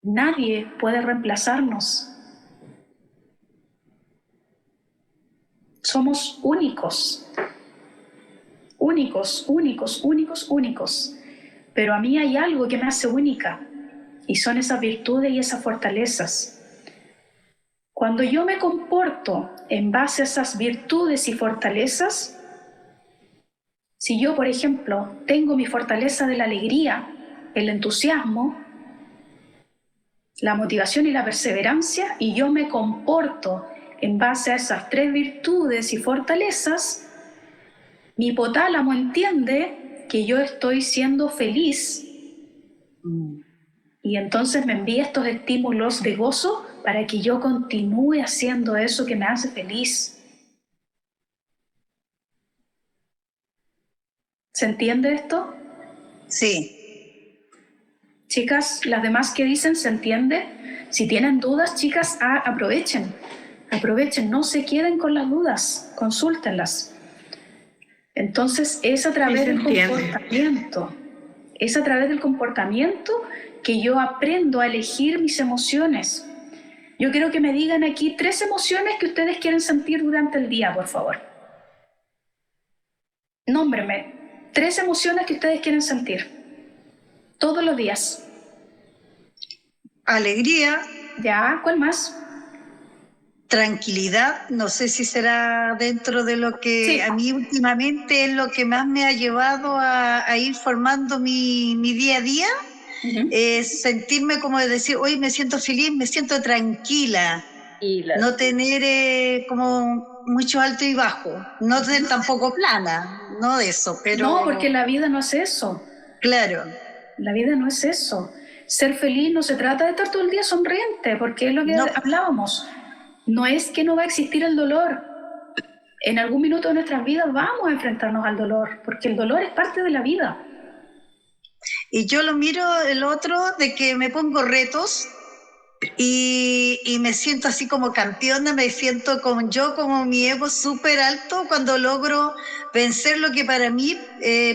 Nadie puede reemplazarnos. Somos únicos. Únicos, únicos, únicos, únicos. Pero a mí hay algo que me hace única, y son esas virtudes y esas fortalezas. Cuando yo me comporto en base a esas virtudes y fortalezas, si yo, por ejemplo, tengo mi fortaleza de la alegría, el entusiasmo, la motivación y la perseverancia, y yo me comporto en base a esas 3 virtudes y fortalezas, mi hipotálamo entiende que yo estoy siendo feliz y entonces me envía estos estímulos de gozo para que yo continúe haciendo eso que me hace feliz. ¿Se entiende esto? Sí. Chicas, las demás que dicen, ¿se entiende? Si tienen dudas, chicas, aprovechen. Aprovechen, no se queden con las dudas, consúltenlas. Entonces es a través del comportamiento. Es a través del comportamiento que yo aprendo a elegir mis emociones. Yo quiero que me digan aquí 3 emociones que ustedes quieren sentir durante el día, por favor. Nómbrenme 3 emociones que ustedes quieren sentir todos los días. Alegría. ¿Ya? ¿Cuál más? Tranquilidad, no sé si será dentro de lo que Sí. A mí últimamente es lo que más me ha llevado a ir formando mi día a día, es sentirme como de decir, hoy me siento feliz, me siento tranquila, no tener como mucho alto y bajo, no ser tampoco plana, no de eso, pero... No, porque la vida no es eso. Claro. La vida no es eso. Ser feliz no se trata de estar todo el día sonriente, porque es lo que hablábamos. No es que no va a existir el dolor. En algún minuto de nuestras vidas vamos a enfrentarnos al dolor, porque el dolor es parte de la vida. Y yo lo miro el otro de que me pongo retos y me siento así como campeona, me siento como mi ego súper alto cuando logro vencer lo que para mí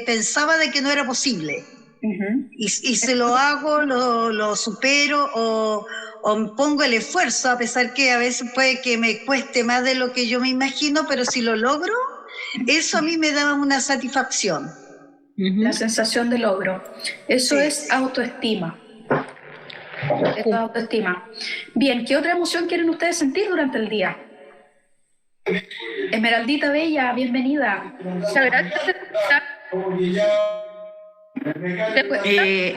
pensaba de que no era posible. Y se lo hago, lo supero o pongo el esfuerzo, a pesar que a veces puede que me cueste más de lo que yo me imagino, pero si lo logro, eso a mí me da una satisfacción. La sensación de logro. Eso es autoestima. Es autoestima. Bien, ¿qué otra emoción quieren ustedes sentir durante el día? Esmeraldita Bella, bienvenida. Muchas gracias.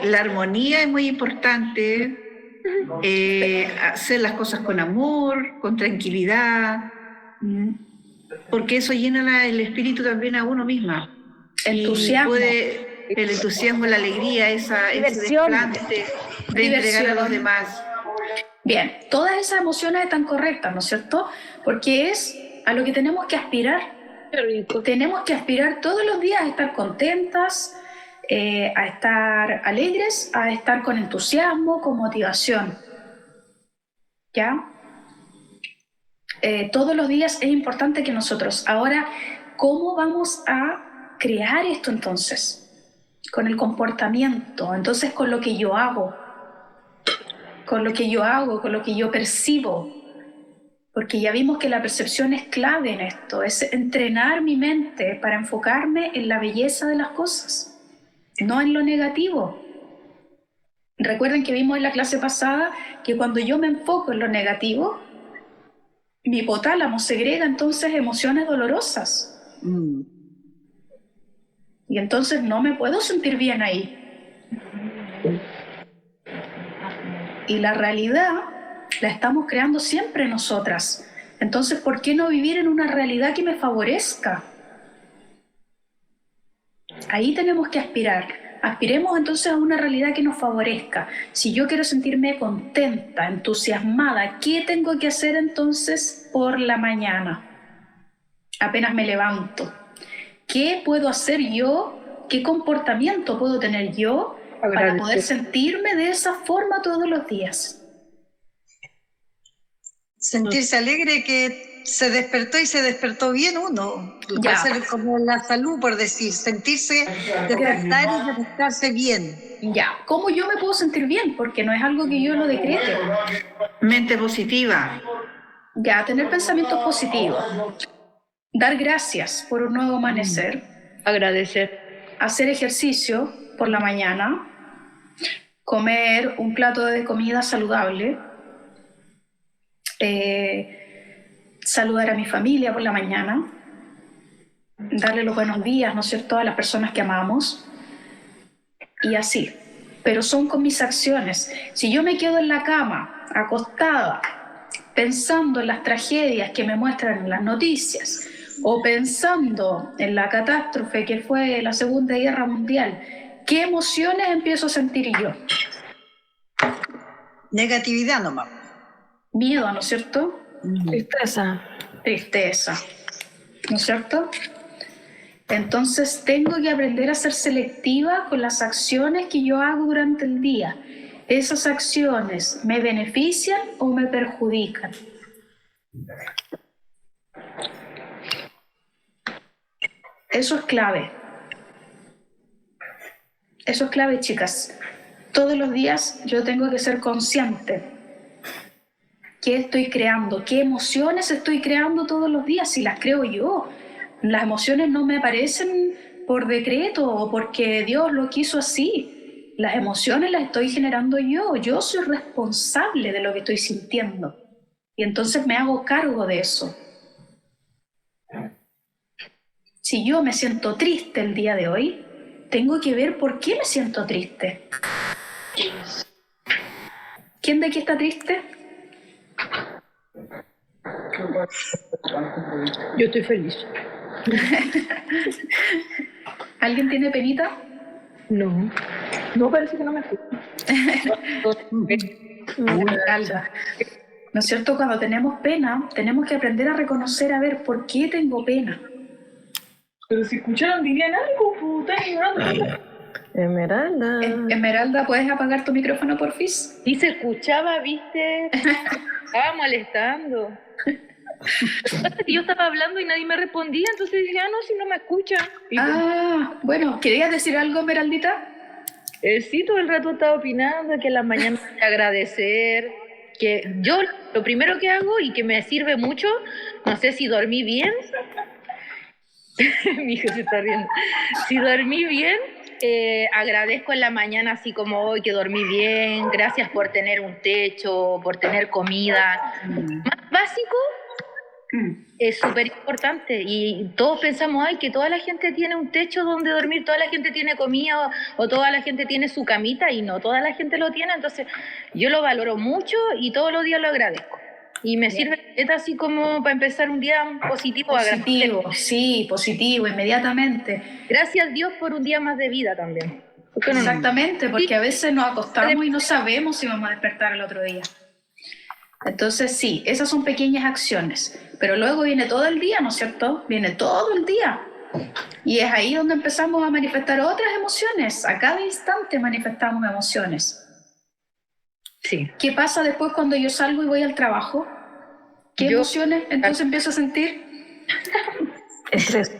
La armonía es muy importante, hacer las cosas con amor, con tranquilidad, porque eso llena el espíritu también a uno misma. Entusiasmo. El entusiasmo, la alegría, ese desplante de entregar a los demás. Bien, todas esas emociones están correctas, ¿no es cierto? Porque es a lo que tenemos que aspirar. Tenemos que aspirar todos los días a estar contentas, a estar alegres, a estar con entusiasmo, con motivación. ¿Ya? Todos los días es importante que nosotros. Ahora, ¿cómo vamos a crear esto entonces? Con el comportamiento, entonces con lo que yo hago, con lo que yo percibo. Porque ya vimos que la percepción es clave en esto, es entrenar mi mente para enfocarme en la belleza de las cosas, no en lo negativo. Recuerden que vimos en la clase pasada que cuando yo me enfoco en lo negativo, mi hipotálamo segrega entonces emociones dolorosas. Y entonces no me puedo sentir bien ahí. Y la realidad la estamos creando siempre nosotras. Entonces, ¿por qué no vivir en una realidad que me favorezca? Ahí tenemos que aspirar, aspiremos entonces a una realidad que nos favorezca. Si yo quiero sentirme contenta, entusiasmada, ¿qué tengo que hacer entonces por la mañana? Apenas me levanto. ¿Qué puedo hacer yo? ¿Qué comportamiento puedo tener yo para poder sentirme de esa forma todos los días? Sentirse alegre que se despertó y se despertó bien uno. Va a ser como la salud, por decir, sentirse, despertar y despertarse bien. Ya, ¿cómo yo me puedo sentir bien? Porque no es algo que yo lo decrete. Mente positiva. Ya, tener pensamientos positivos. Dar gracias por un nuevo amanecer. Agradecer. Hacer ejercicio por la mañana. Comer un plato de comida saludable. Saludar a mi familia por la mañana, darle los buenos días, ¿no es cierto?, a las personas que amamos, y así. Pero son con mis acciones. Si yo me quedo en la cama, acostada, pensando en las tragedias que me muestran en las noticias, o pensando en la catástrofe que fue la Segunda Guerra Mundial, ¿qué emociones empiezo a sentir yo? Negatividad nomás. Miedo, ¿no es cierto? Tristeza, ¿no es cierto? Entonces tengo que aprender a ser selectiva con las acciones que yo hago durante el día. ¿Esas acciones me benefician o me perjudican? Eso es clave. Eso es clave, chicas. Todos los días yo tengo que ser consciente. ¿Qué estoy creando? ¿Qué emociones estoy creando todos los días? Si las creo yo. Las emociones no me aparecen por decreto o porque Dios lo quiso así. Las emociones las estoy generando yo. Yo soy responsable de lo que estoy sintiendo. Y entonces me hago cargo de eso. Si yo me siento triste el día de hoy, tengo que ver por qué me siento triste. ¿Quién de aquí está triste? Yo estoy feliz. ¿Alguien tiene penita? No. No, parece que no me escucha. ¿No es cierto? Cuando tenemos pena, tenemos que aprender a reconocer, a ver, ¿por qué tengo pena? Pero si escucharon dirían algo, puta, ignorando. Esmeralda. Esmeralda, ¿puedes apagar tu micrófono, porfis? Y se escuchaba, ¿viste? Estaba molestando. Yo estaba hablando y nadie me respondía, entonces dije, no, si no me escuchan. Bueno, ¿querías decir algo, Esmeraldita? Sí, todo el rato estaba opinando que en las mañanas hay que agradecer, que yo lo primero que hago y que me sirve mucho, no sé si dormí bien, mi hijo se está riendo, si dormí bien, agradezco en la mañana así como hoy que dormí bien, gracias por tener un techo, por tener comida, más básico. Es súper importante y todos pensamos que toda la gente tiene un techo donde dormir, toda la gente tiene comida o toda la gente tiene su camita y no toda la gente lo tiene, entonces yo lo valoro mucho y todos los días lo agradezco y me sirve así como para empezar un día positivo. Sí, positivo, inmediatamente. Gracias Dios por un día más de vida también. Exactamente, porque a veces nos acostamos y no sabemos si vamos a despertar el otro día. Entonces sí, esas son pequeñas acciones, pero luego viene todo el día, ¿no es cierto? Viene todo el día. Y es ahí donde empezamos a manifestar otras emociones. A cada instante manifestamos emociones. Sí. ¿Qué pasa después cuando yo salgo y voy al trabajo? ¿Qué emociones entonces empiezo a sentir? Estrés.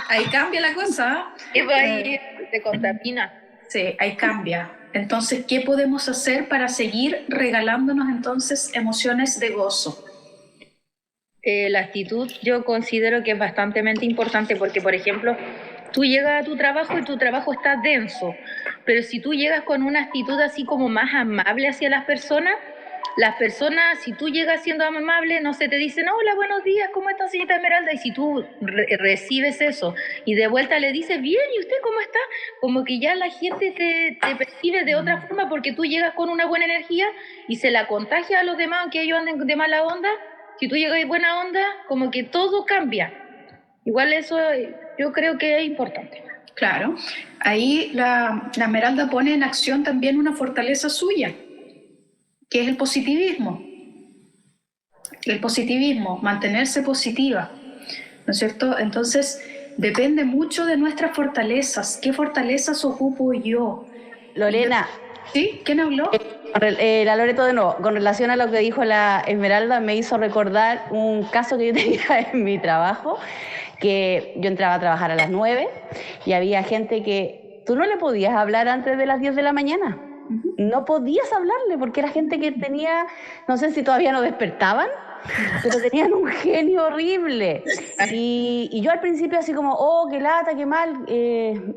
Ahí cambia la cosa. Ahí te contamina. Sí, ahí cambia. Entonces, ¿qué podemos hacer para seguir regalándonos entonces emociones de gozo? La actitud yo considero que es bastante importante porque, por ejemplo, tú llegas a tu trabajo y tu trabajo está denso, pero si tú llegas con una actitud así como más amable hacia las personas, si tú llegas siendo amable, no sé, te dicen, hola, buenos días, ¿cómo está, señorita Esmeralda? Y si tú recibes eso y de vuelta le dices, bien, ¿y usted cómo está? Como que ya la gente te percibe de otra forma porque tú llegas con una buena energía y se la contagia a los demás, aunque ellos anden de mala onda. Si tú llegas de buena onda, como que todo cambia. Igual eso yo creo que es importante. Claro, ahí la Esmeralda pone en acción también una fortaleza suya, que es el positivismo. El positivismo, mantenerse positiva, ¿no es cierto? Entonces, depende mucho de nuestras fortalezas. ¿Qué fortalezas ocupo yo? Lorena. ¿Sí? ¿Quién habló? La Loreto de nuevo, con relación a lo que dijo la Esmeralda, me hizo recordar un caso que yo tenía en mi trabajo, que yo entraba a trabajar a las 9 y había gente que tú no le podías hablar antes de las 10 de la mañana. No podías hablarle porque era gente que tenía, no sé si todavía no despertaban, pero tenían un genio horrible. Y yo al principio así como, oh, qué lata, qué mal.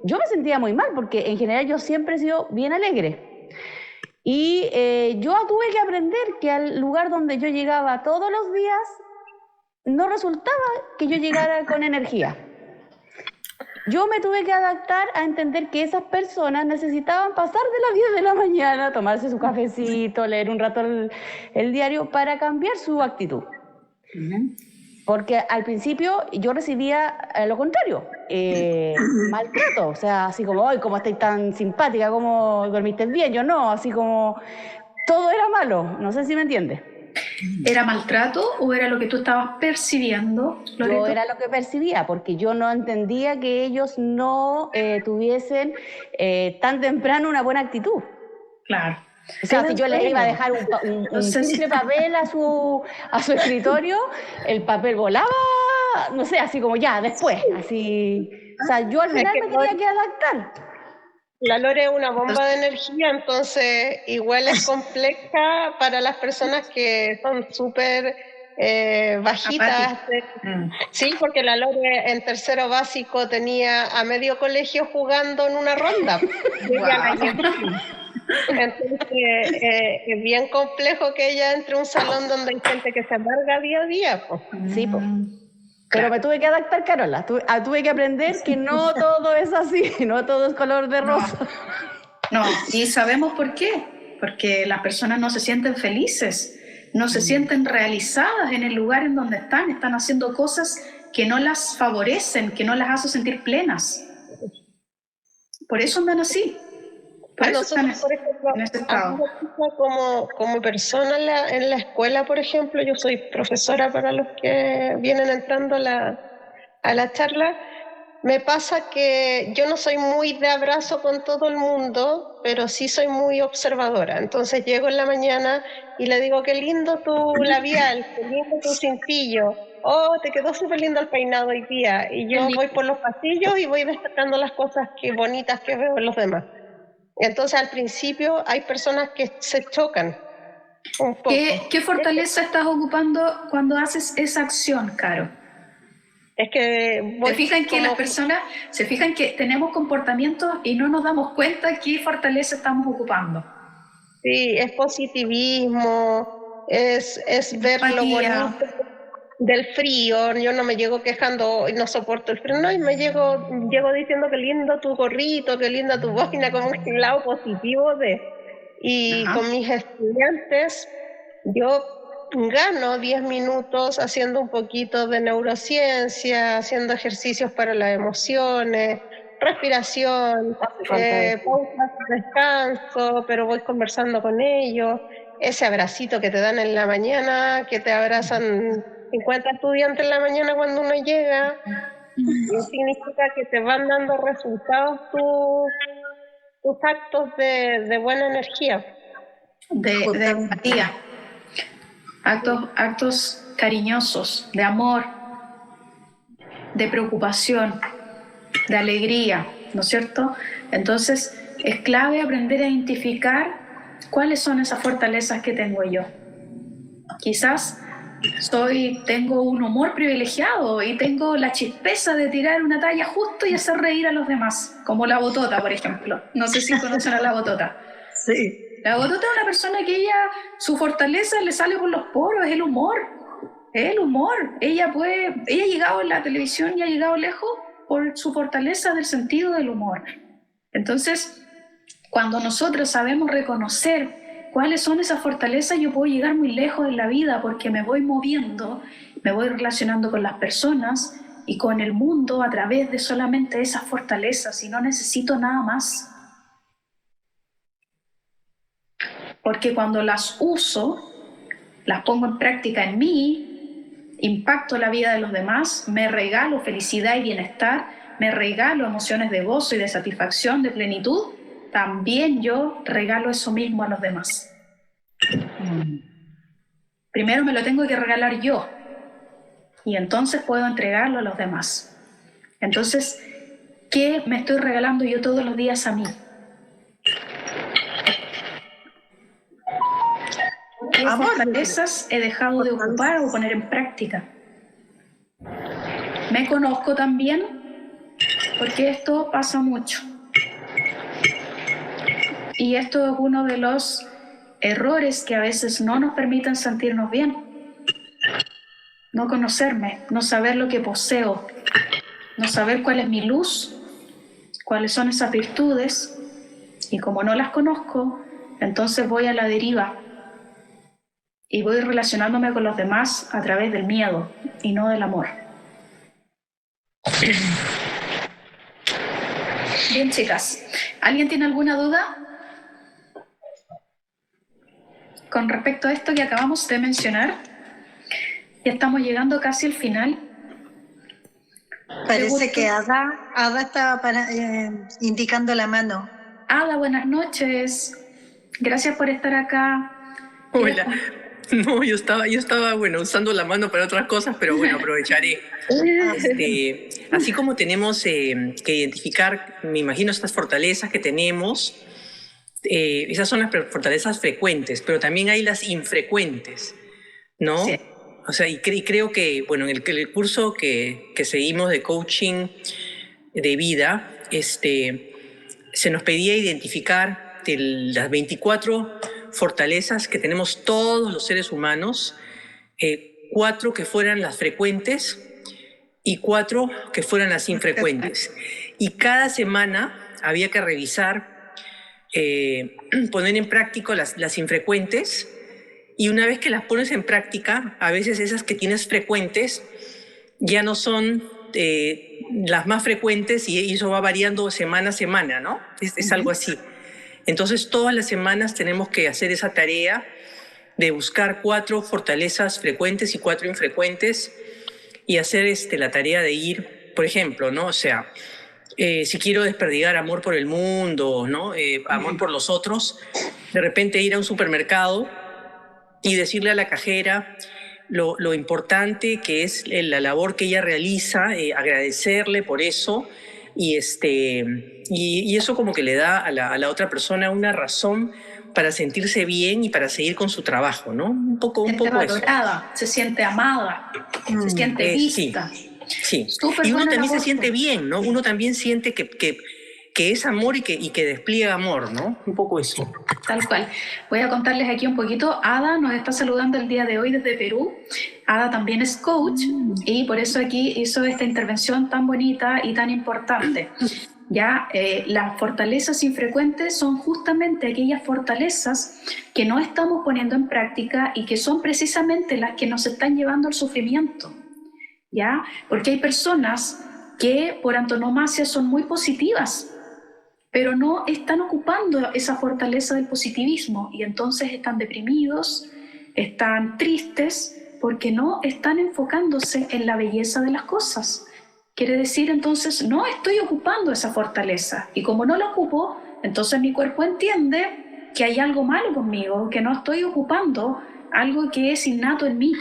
Yo me sentía muy mal porque en general yo siempre he sido bien alegre. Y yo tuve que aprender que al lugar donde yo llegaba todos los días no resultaba que yo llegara con energía. Yo me tuve que adaptar a entender que esas personas necesitaban pasar de las 10 de la mañana, tomarse su cafecito, leer un rato el diario para cambiar su actitud. Porque al principio yo recibía lo contrario, maltrato, o sea, así como, ¡ay, cómo estáis tan simpática, cómo dormiste bien! Yo no, así como, todo era malo, no sé si me entiendes. ¿Era maltrato o era lo que tú estabas percibiendo, Loreto? Yo era lo que percibía, porque yo no entendía que ellos no tuviesen tan temprano una buena actitud. Claro. O sea, si yo les iba a dejar un simple papel a su escritorio, el papel volaba, no sé, así como ya, después, así. O sea, yo al final me tenía que adaptar. La Lore es una bomba de energía, entonces igual es compleja para las personas que son súper bajitas. Sí, porque la Lore en tercero básico tenía a medio colegio jugando en una ronda. Entonces es bien complejo que ella entre a un salón donde hay gente que se amarga día a día. Pues. Sí, pues. Pero me tuve que adaptar, Carola. Tuve que aprender que no todo es así, no todo es color de rosa. No, y sabemos por qué. Porque las personas no se sienten felices, no se sienten realizadas en el lugar en donde están haciendo cosas que no las favorecen, que no las hacen sentir plenas. Por eso andan así. A nosotros, por ejemplo, como persona en la escuela, por ejemplo, yo soy profesora para los que vienen entrando a la charla, me pasa que yo no soy muy de abrazo con todo el mundo, pero sí soy muy observadora. Entonces llego en la mañana y le digo, qué lindo tu labial, qué lindo tu cintillo, oh, te quedó súper lindo el peinado hoy día. Y yo voy por los pasillos y voy destacando las cosas bonitas que veo en los demás. Entonces al principio hay personas que se chocan un poco. ¿Qué fortaleza estás ocupando cuando haces esa acción, Caro? Es que se fijan que las personas se fijan que tenemos comportamientos y no nos damos cuenta qué fortaleza estamos ocupando. Sí, es positivismo, es ver lo bonito del frío. Yo no me llego quejando y no soporto el frío, no, y me llego diciendo qué lindo tu gorrito, qué linda tu boina, como un lado positivo de. Y con mis estudiantes, yo gano 10 minutos haciendo un poquito de neurociencia, haciendo ejercicios para las emociones, respiración, pausas de descanso, pero voy conversando con ellos, ese abracito que te dan en la mañana, que te abrazan 50 estudiantes en la mañana cuando uno llega, significa que te van dando resultados tus actos de buena energía. De empatía. Actos cariñosos, de amor, de preocupación, de alegría, ¿no es cierto? Entonces, es clave aprender a identificar cuáles son esas fortalezas que tengo yo. Quizás tengo un humor privilegiado y tengo la chispeza de tirar una talla justo y hacer reír a los demás, como la Botota, por ejemplo. No sé si conocen a la Botota. Sí. La Botota es una persona que su fortaleza le sale por los poros, es el humor. Es el humor. Ella ha llegado en la televisión y ha llegado lejos por su fortaleza del sentido del humor. Entonces, cuando nosotros sabemos reconocer cuáles son esas fortalezas, yo puedo llegar muy lejos en la vida porque me voy moviendo, me voy relacionando con las personas y con el mundo a través de solamente esas fortalezas y no necesito nada más. Porque cuando las uso, las pongo en práctica en mí, impacto la vida de los demás, me regalo felicidad y bienestar, me regalo emociones de gozo y de satisfacción, de plenitud, también yo regalo eso mismo a los demás. Primero me lo tengo que regalar yo y entonces puedo entregarlo a los demás. Entonces, ¿qué me estoy regalando yo todos los días a mí? ¿Qué fortalezas he dejado de ocupar o poner en práctica? Me conozco también, porque esto pasa mucho. Y esto es uno de los errores que a veces no nos permiten sentirnos bien. No conocerme, no saber lo que poseo, no saber cuál es mi luz, cuáles son esas virtudes, y como no las conozco, entonces voy a la deriva y voy relacionándome con los demás a través del miedo y no del amor. Bien, chicas, ¿alguien tiene alguna duda con respecto a esto que acabamos de mencionar? Ya estamos llegando casi al final. Parece que Ada estaba indicando la mano. Ada, buenas noches. Gracias por estar acá. Hola. No, yo estaba, bueno, usando la mano para otras cosas, pero bueno, aprovecharé. Así como tenemos que identificar, me imagino, estas fortalezas que tenemos, esas son las fortalezas frecuentes, pero también hay las infrecuentes, ¿no? Sí. O sea, y creo que, bueno, en el curso que seguimos de coaching de vida, se nos pedía identificar de las 24 fortalezas que tenemos todos los seres humanos, 4 que fueran las frecuentes y 4 que fueran las infrecuentes. Y cada semana había que revisar, poner en práctica las infrecuentes, y una vez que las pones en práctica, a veces esas que tienes frecuentes ya no son las más frecuentes, y eso va variando semana a semana, ¿no? Es algo así. Entonces, todas las semanas tenemos que hacer esa tarea de buscar 4 fortalezas frecuentes y 4 infrecuentes, y hacer la tarea de ir, por ejemplo, ¿no? O sea, si quiero desperdigar amor por el mundo, ¿no? Amor por los otros, de repente ir a un supermercado y decirle a la cajera lo importante que es la labor que ella realiza, agradecerle por eso, y eso como que le da a la otra persona una razón para sentirse bien y para seguir con su trabajo, ¿no? Un poco valorada, se siente amada, se siente vista. Sí. Y uno también se siente bien, ¿no? Uno también siente que es amor y que despliega amor, ¿no? Un poco eso. Tal cual. Voy a contarles aquí un poquito. Ada nos está saludando el día de hoy desde Perú. Ada también es coach y por eso aquí hizo esta intervención tan bonita y tan importante. Ya, las fortalezas infrecuentes son justamente aquellas fortalezas que no estamos poniendo en práctica y que son precisamente las que nos están llevando al sufrimiento. ¿Ya? Porque hay personas que por antonomasia son muy positivas, pero no están ocupando esa fortaleza del positivismo y entonces están deprimidos, están tristes, porque no están enfocándose en la belleza de las cosas. Quiere decir, entonces, no estoy ocupando esa fortaleza, y como no la ocupo, entonces mi cuerpo entiende que hay algo malo conmigo, que no estoy ocupando algo que es innato en mí.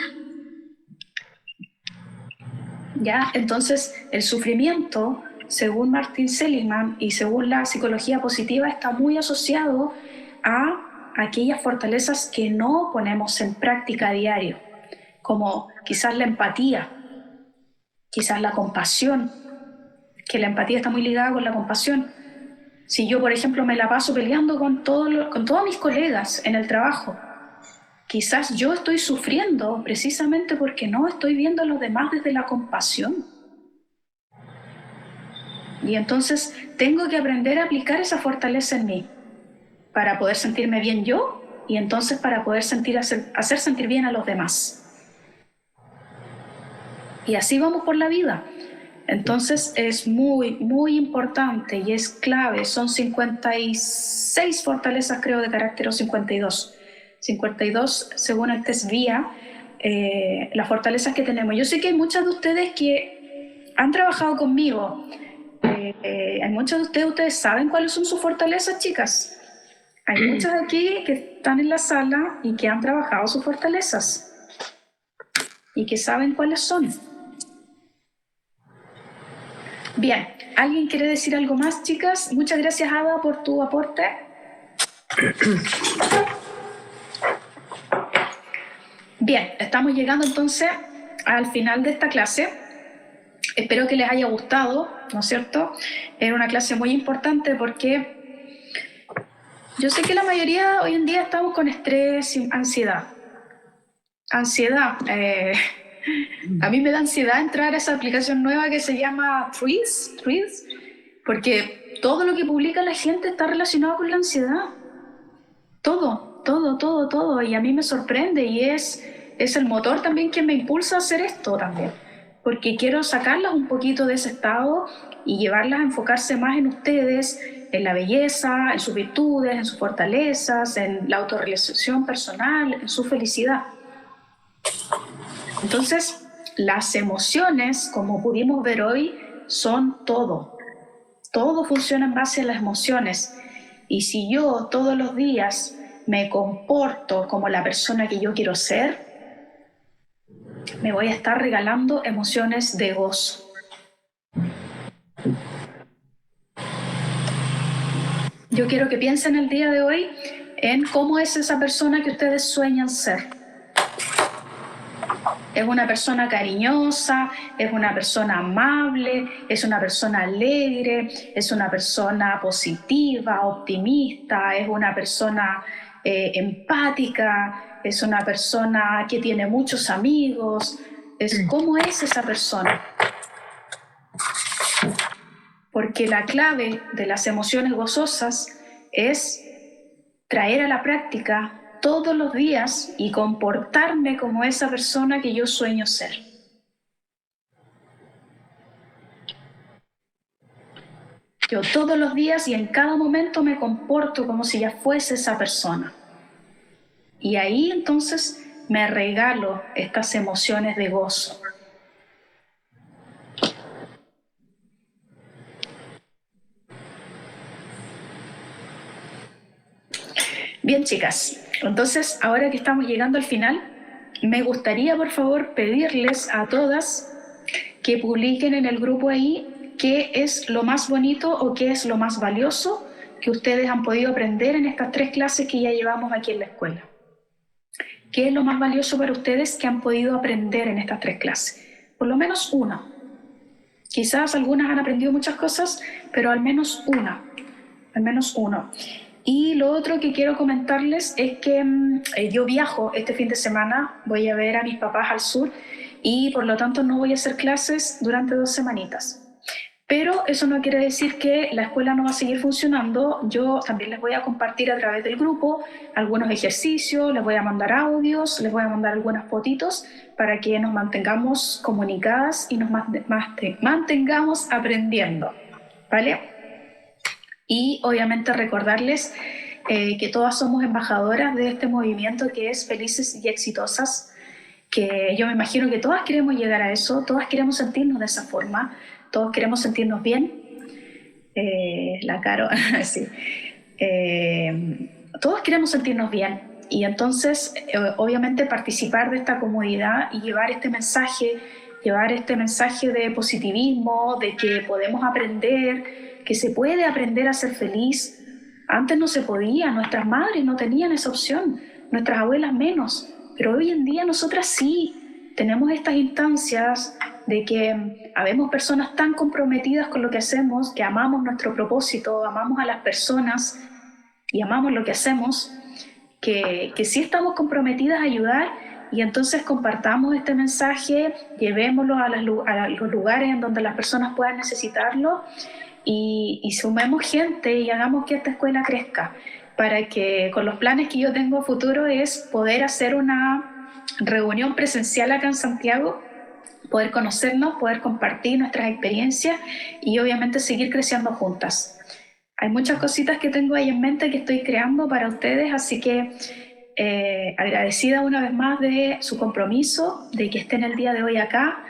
¿Ya? Entonces, el sufrimiento, según Martin Seligman y según la psicología positiva, está muy asociado a aquellas fortalezas que no ponemos en práctica a diario, como quizás la empatía, quizás la compasión, que la empatía está muy ligada con la compasión. Si yo, por ejemplo, me la paso peleando con todos mis colegas en el trabajo, quizás yo estoy sufriendo precisamente porque no estoy viendo a los demás desde la compasión. Y entonces tengo que aprender a aplicar esa fortaleza en mí para poder sentirme bien yo y entonces para poder hacer sentir bien a los demás. Y así vamos por la vida. Entonces es muy, muy importante y es clave. Son 56 fortalezas, creo, de carácter, o 52. 52 según el test VIA, las fortalezas que tenemos. Yo sé que hay muchas de ustedes que han trabajado conmigo. Hay muchas de ustedes saben cuáles son sus fortalezas, chicas. Hay muchas aquí que están en la sala y que han trabajado sus fortalezas y que saben cuáles son. Bien, ¿alguien quiere decir algo más, chicas? Muchas gracias, Ada, por tu aporte. Bien, estamos llegando entonces al final de esta clase. Espero que les haya gustado, ¿no es cierto? Era una clase muy importante porque yo sé que la mayoría hoy en día estamos con estrés y ansiedad. Ansiedad. A mí me da ansiedad entrar a esa aplicación nueva que se llama Threads, porque todo lo que publica la gente está relacionado con la ansiedad. Todo. Y a mí me sorprende y es el motor también que me impulsa a hacer esto también. Porque quiero sacarlas un poquito de ese estado y llevarlas a enfocarse más en ustedes, en la belleza, en sus virtudes, en sus fortalezas, en la autorrealización personal, en su felicidad. Entonces, las emociones, como pudimos ver hoy, son todo. Todo funciona en base a las emociones. Y si yo todos los días me comporto como la persona que yo quiero ser, me voy a estar regalando emociones de gozo. Yo quiero que piensen el día de hoy en cómo es esa persona que ustedes sueñan ser. Es una persona cariñosa, es una persona amable, es una persona alegre, es una persona positiva, optimista, es una persona empática, es una persona que tiene muchos amigos. ¿Cómo es esa persona? Porque la clave de las emociones gozosas es traer a la práctica todos los días y comportarme como esa persona que yo sueño ser. Yo todos los días y en cada momento me comporto como si ya fuese esa persona. Y ahí entonces me regalo estas emociones de gozo. Bien, chicas, entonces ahora que estamos llegando al final, me gustaría por favor pedirles a todas que publiquen en el grupo ahí qué es lo más bonito o qué es lo más valioso que ustedes han podido aprender en estas 3 clases que ya llevamos aquí en la escuela. ¿Qué es lo más valioso para ustedes que han podido aprender en estas 3 clases? Por lo menos una. Quizás algunas han aprendido muchas cosas, pero al menos una. Al menos uno. Y lo otro que quiero comentarles es que yo viajo este fin de semana, voy a ver a mis papás al sur y por lo tanto no voy a hacer clases durante 2 semanitas. Pero eso no quiere decir que la escuela no va a seguir funcionando. Yo también les voy a compartir a través del grupo algunos ejercicios, les voy a mandar audios, les voy a mandar algunas fotitos para que nos mantengamos comunicadas y nos mantengamos aprendiendo, ¿vale? Y obviamente recordarles que todas somos embajadoras de este movimiento que es Felices y Exitosas, que yo me imagino que todas queremos llegar a eso, todas queremos sentirnos de esa forma, todos queremos sentirnos bien. La Caro, sí. Todos queremos sentirnos bien y entonces obviamente participar de esta comunidad y llevar este mensaje de positivismo, de que podemos aprender, que se puede aprender a ser feliz. Antes no se podía, nuestras madres no tenían esa opción, nuestras abuelas menos, pero hoy en día nosotras sí tenemos estas instancias de que habemos personas tan comprometidas con lo que hacemos, que amamos nuestro propósito, amamos a las personas y amamos lo que hacemos, que sí estamos comprometidas a ayudar y entonces compartamos este mensaje, llevémoslo a los lugares en donde las personas puedan necesitarlo y sumemos gente y hagamos que esta escuela crezca, para que con los planes que yo tengo a futuro es poder hacer una reunión presencial acá en Santiago poder conocernos, poder compartir nuestras experiencias y obviamente seguir creciendo juntas. Hay muchas cositas que tengo ahí en mente que estoy creando para ustedes, así que agradecida una vez más de su compromiso, de que estén el día de hoy acá,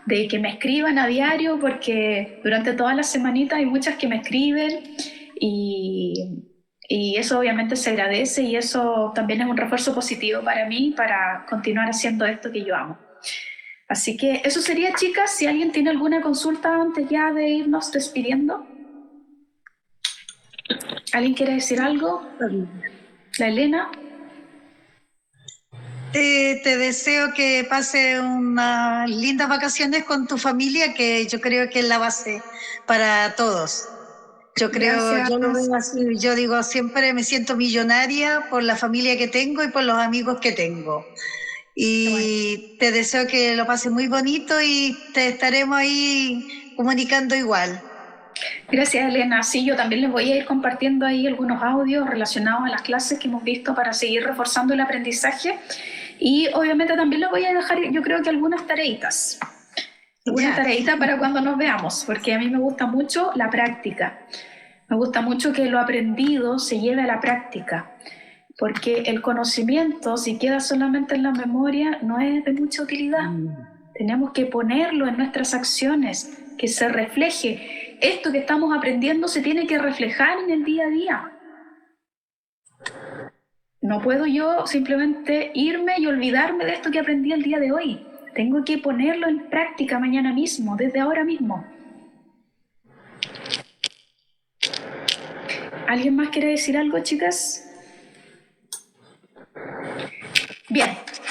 de que me escriban a diario, porque durante todas las semanitas hay muchas que me escriben y eso obviamente se agradece y eso también es un refuerzo positivo para mí para continuar haciendo esto que yo amo. Así que eso sería, chicas. Si alguien tiene alguna consulta antes ya de irnos despidiendo. ¿Alguien quiere decir algo? La Elena. Te deseo que pase unas lindas vacaciones con tu familia, que yo creo que es la base para todos. Yo creo, yo lo veo así, yo digo, siempre me siento millonaria por la familia que tengo y por los amigos que tengo. Y te deseo que lo pases muy bonito y te estaremos ahí comunicando igual. Gracias, Elena. Sí, yo también les voy a ir compartiendo ahí algunos audios relacionados a las clases que hemos visto para seguir reforzando el aprendizaje. Y obviamente también les voy a dejar, yo creo que algunas tareitas. Algunas tareitas para cuando nos veamos, porque a mí me gusta mucho la práctica. Me gusta mucho que lo aprendido se lleve a la práctica. Porque el conocimiento, si queda solamente en la memoria, no es de mucha utilidad. Tenemos que ponerlo en nuestras acciones, que se refleje. Esto que estamos aprendiendo se tiene que reflejar en el día a día. No puedo yo simplemente irme y olvidarme de esto que aprendí el día de hoy. Tengo que ponerlo en práctica mañana mismo, desde ahora mismo. ¿Alguien más quiere decir algo, chicas? Bien,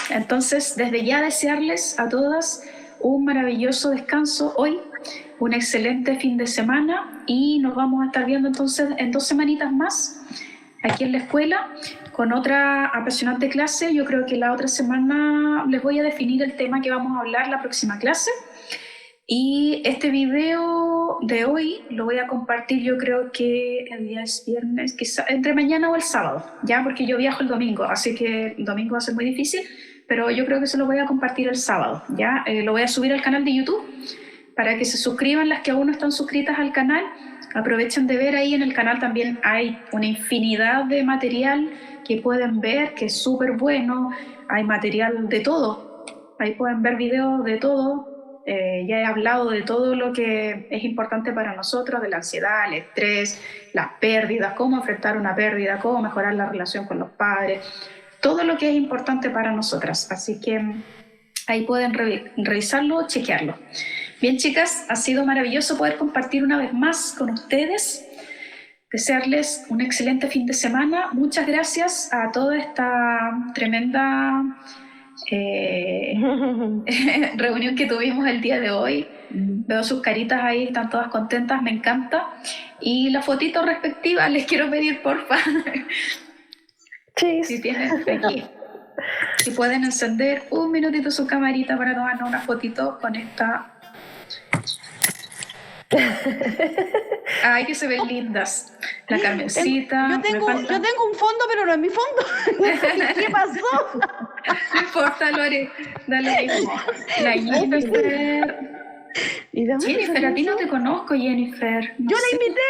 entonces desde ya desearles a todas un maravilloso descanso hoy, un excelente fin de semana y nos vamos a estar viendo entonces en 2 semanitas más aquí en la escuela con otra apasionante clase. Yo creo que la otra semana les voy a definir el tema que vamos a hablar la próxima clase y este video de hoy lo voy a compartir, yo creo que el día es viernes, quizá entre mañana o el sábado, ya, porque yo viajo el domingo, así que el domingo va a ser muy difícil, pero yo creo que se lo voy a compartir el sábado, ya, lo voy a subir al canal de YouTube para que se suscriban las que aún no están suscritas al canal. Aprovechen de ver ahí en el canal, también hay una infinidad de material que pueden ver, que es súper bueno, hay material de todo, ahí pueden ver videos de todo. Ya he hablado de todo lo que es importante para nosotros, de la ansiedad, el estrés, las pérdidas, cómo enfrentar una pérdida, cómo mejorar la relación con los padres, todo lo que es importante para nosotras. Así que ahí pueden revisarlo, chequearlo. Bien, chicas, ha sido maravilloso poder compartir una vez más con ustedes. Desearles un excelente fin de semana. Muchas gracias a toda esta tremenda reunión que tuvimos el día de hoy. Veo sus caritas ahí, están todas contentas, me encanta. Y la fotito respectiva les quiero pedir, porfa, si tienen aquí, si pueden encender un minutito su camarita para tomarnos una fotito con esta. Ay, que se ven lindas. La Carmencita. Yo tengo un fondo, pero no es mi fondo. ¿Qué pasó? No importa, Lore. Dale. La Jennifer. Jennifer, a ti no te conozco, Jennifer. No yo la invité.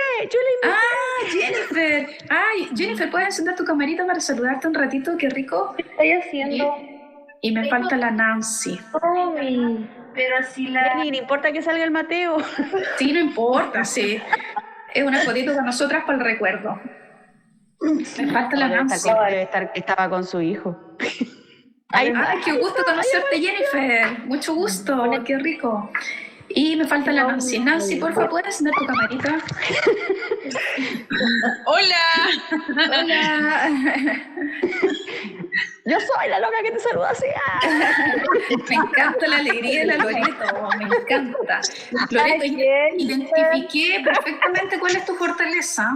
Ah, Jennifer. Ay, Jennifer, ¿puedes encender tu camarita para saludarte un ratito? Qué rico. ¿Qué estoy haciendo? Y me falta la Nancy. Ay, pero si la... Ni importa que salga el Mateo. Sí, no importa, sí. Es una fotito con nosotras para el recuerdo. Me falta la Nancy. Estaba con su hijo. Ay, qué gusto conocerte, Jennifer. Mucho gusto, qué rico. Y me falta la Nancy. Nancy, por favor, ¿puedes encender tu camarita? ¡Hola! Hola. Yo soy la loca que te saluda así. Me encanta la alegría de la Loreto, me encanta. Loreto, identifiqué perfectamente cuál es tu fortaleza.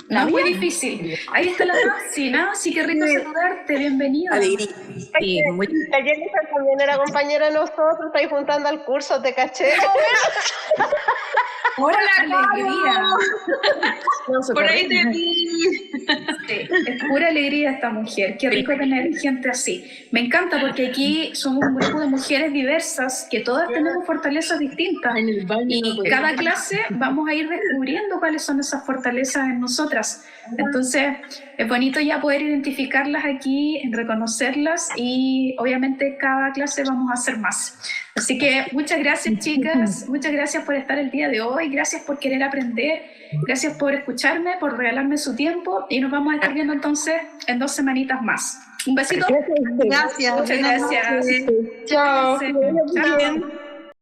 No es muy difícil. Ahí está la Nancy. Nancy, qué rico saludarte, bienvenida. Alegría. Sí, la Jennifer también era compañera de nosotros, está ahí juntando al curso, te caché. Hola, alegría. Por ahí te vi. Sí, es pura alegría esta mujer. Qué rico tener gente así. Me encanta porque aquí somos un grupo de mujeres diversas que todas tenemos fortalezas distintas y cada clase vamos a ir descubriendo cuáles son esas fortalezas en nosotras. Entonces es bonito ya poder identificarlas aquí, reconocerlas y obviamente cada clase vamos a hacer más. Así que muchas gracias, chicas, muchas gracias por estar el día de hoy, gracias por querer aprender, gracias por escucharme, por regalarme su tiempo y nos vamos a estar viendo entonces en 2 semanitas más. Un besito. Gracias. Muchas gracias. Chao. Chao.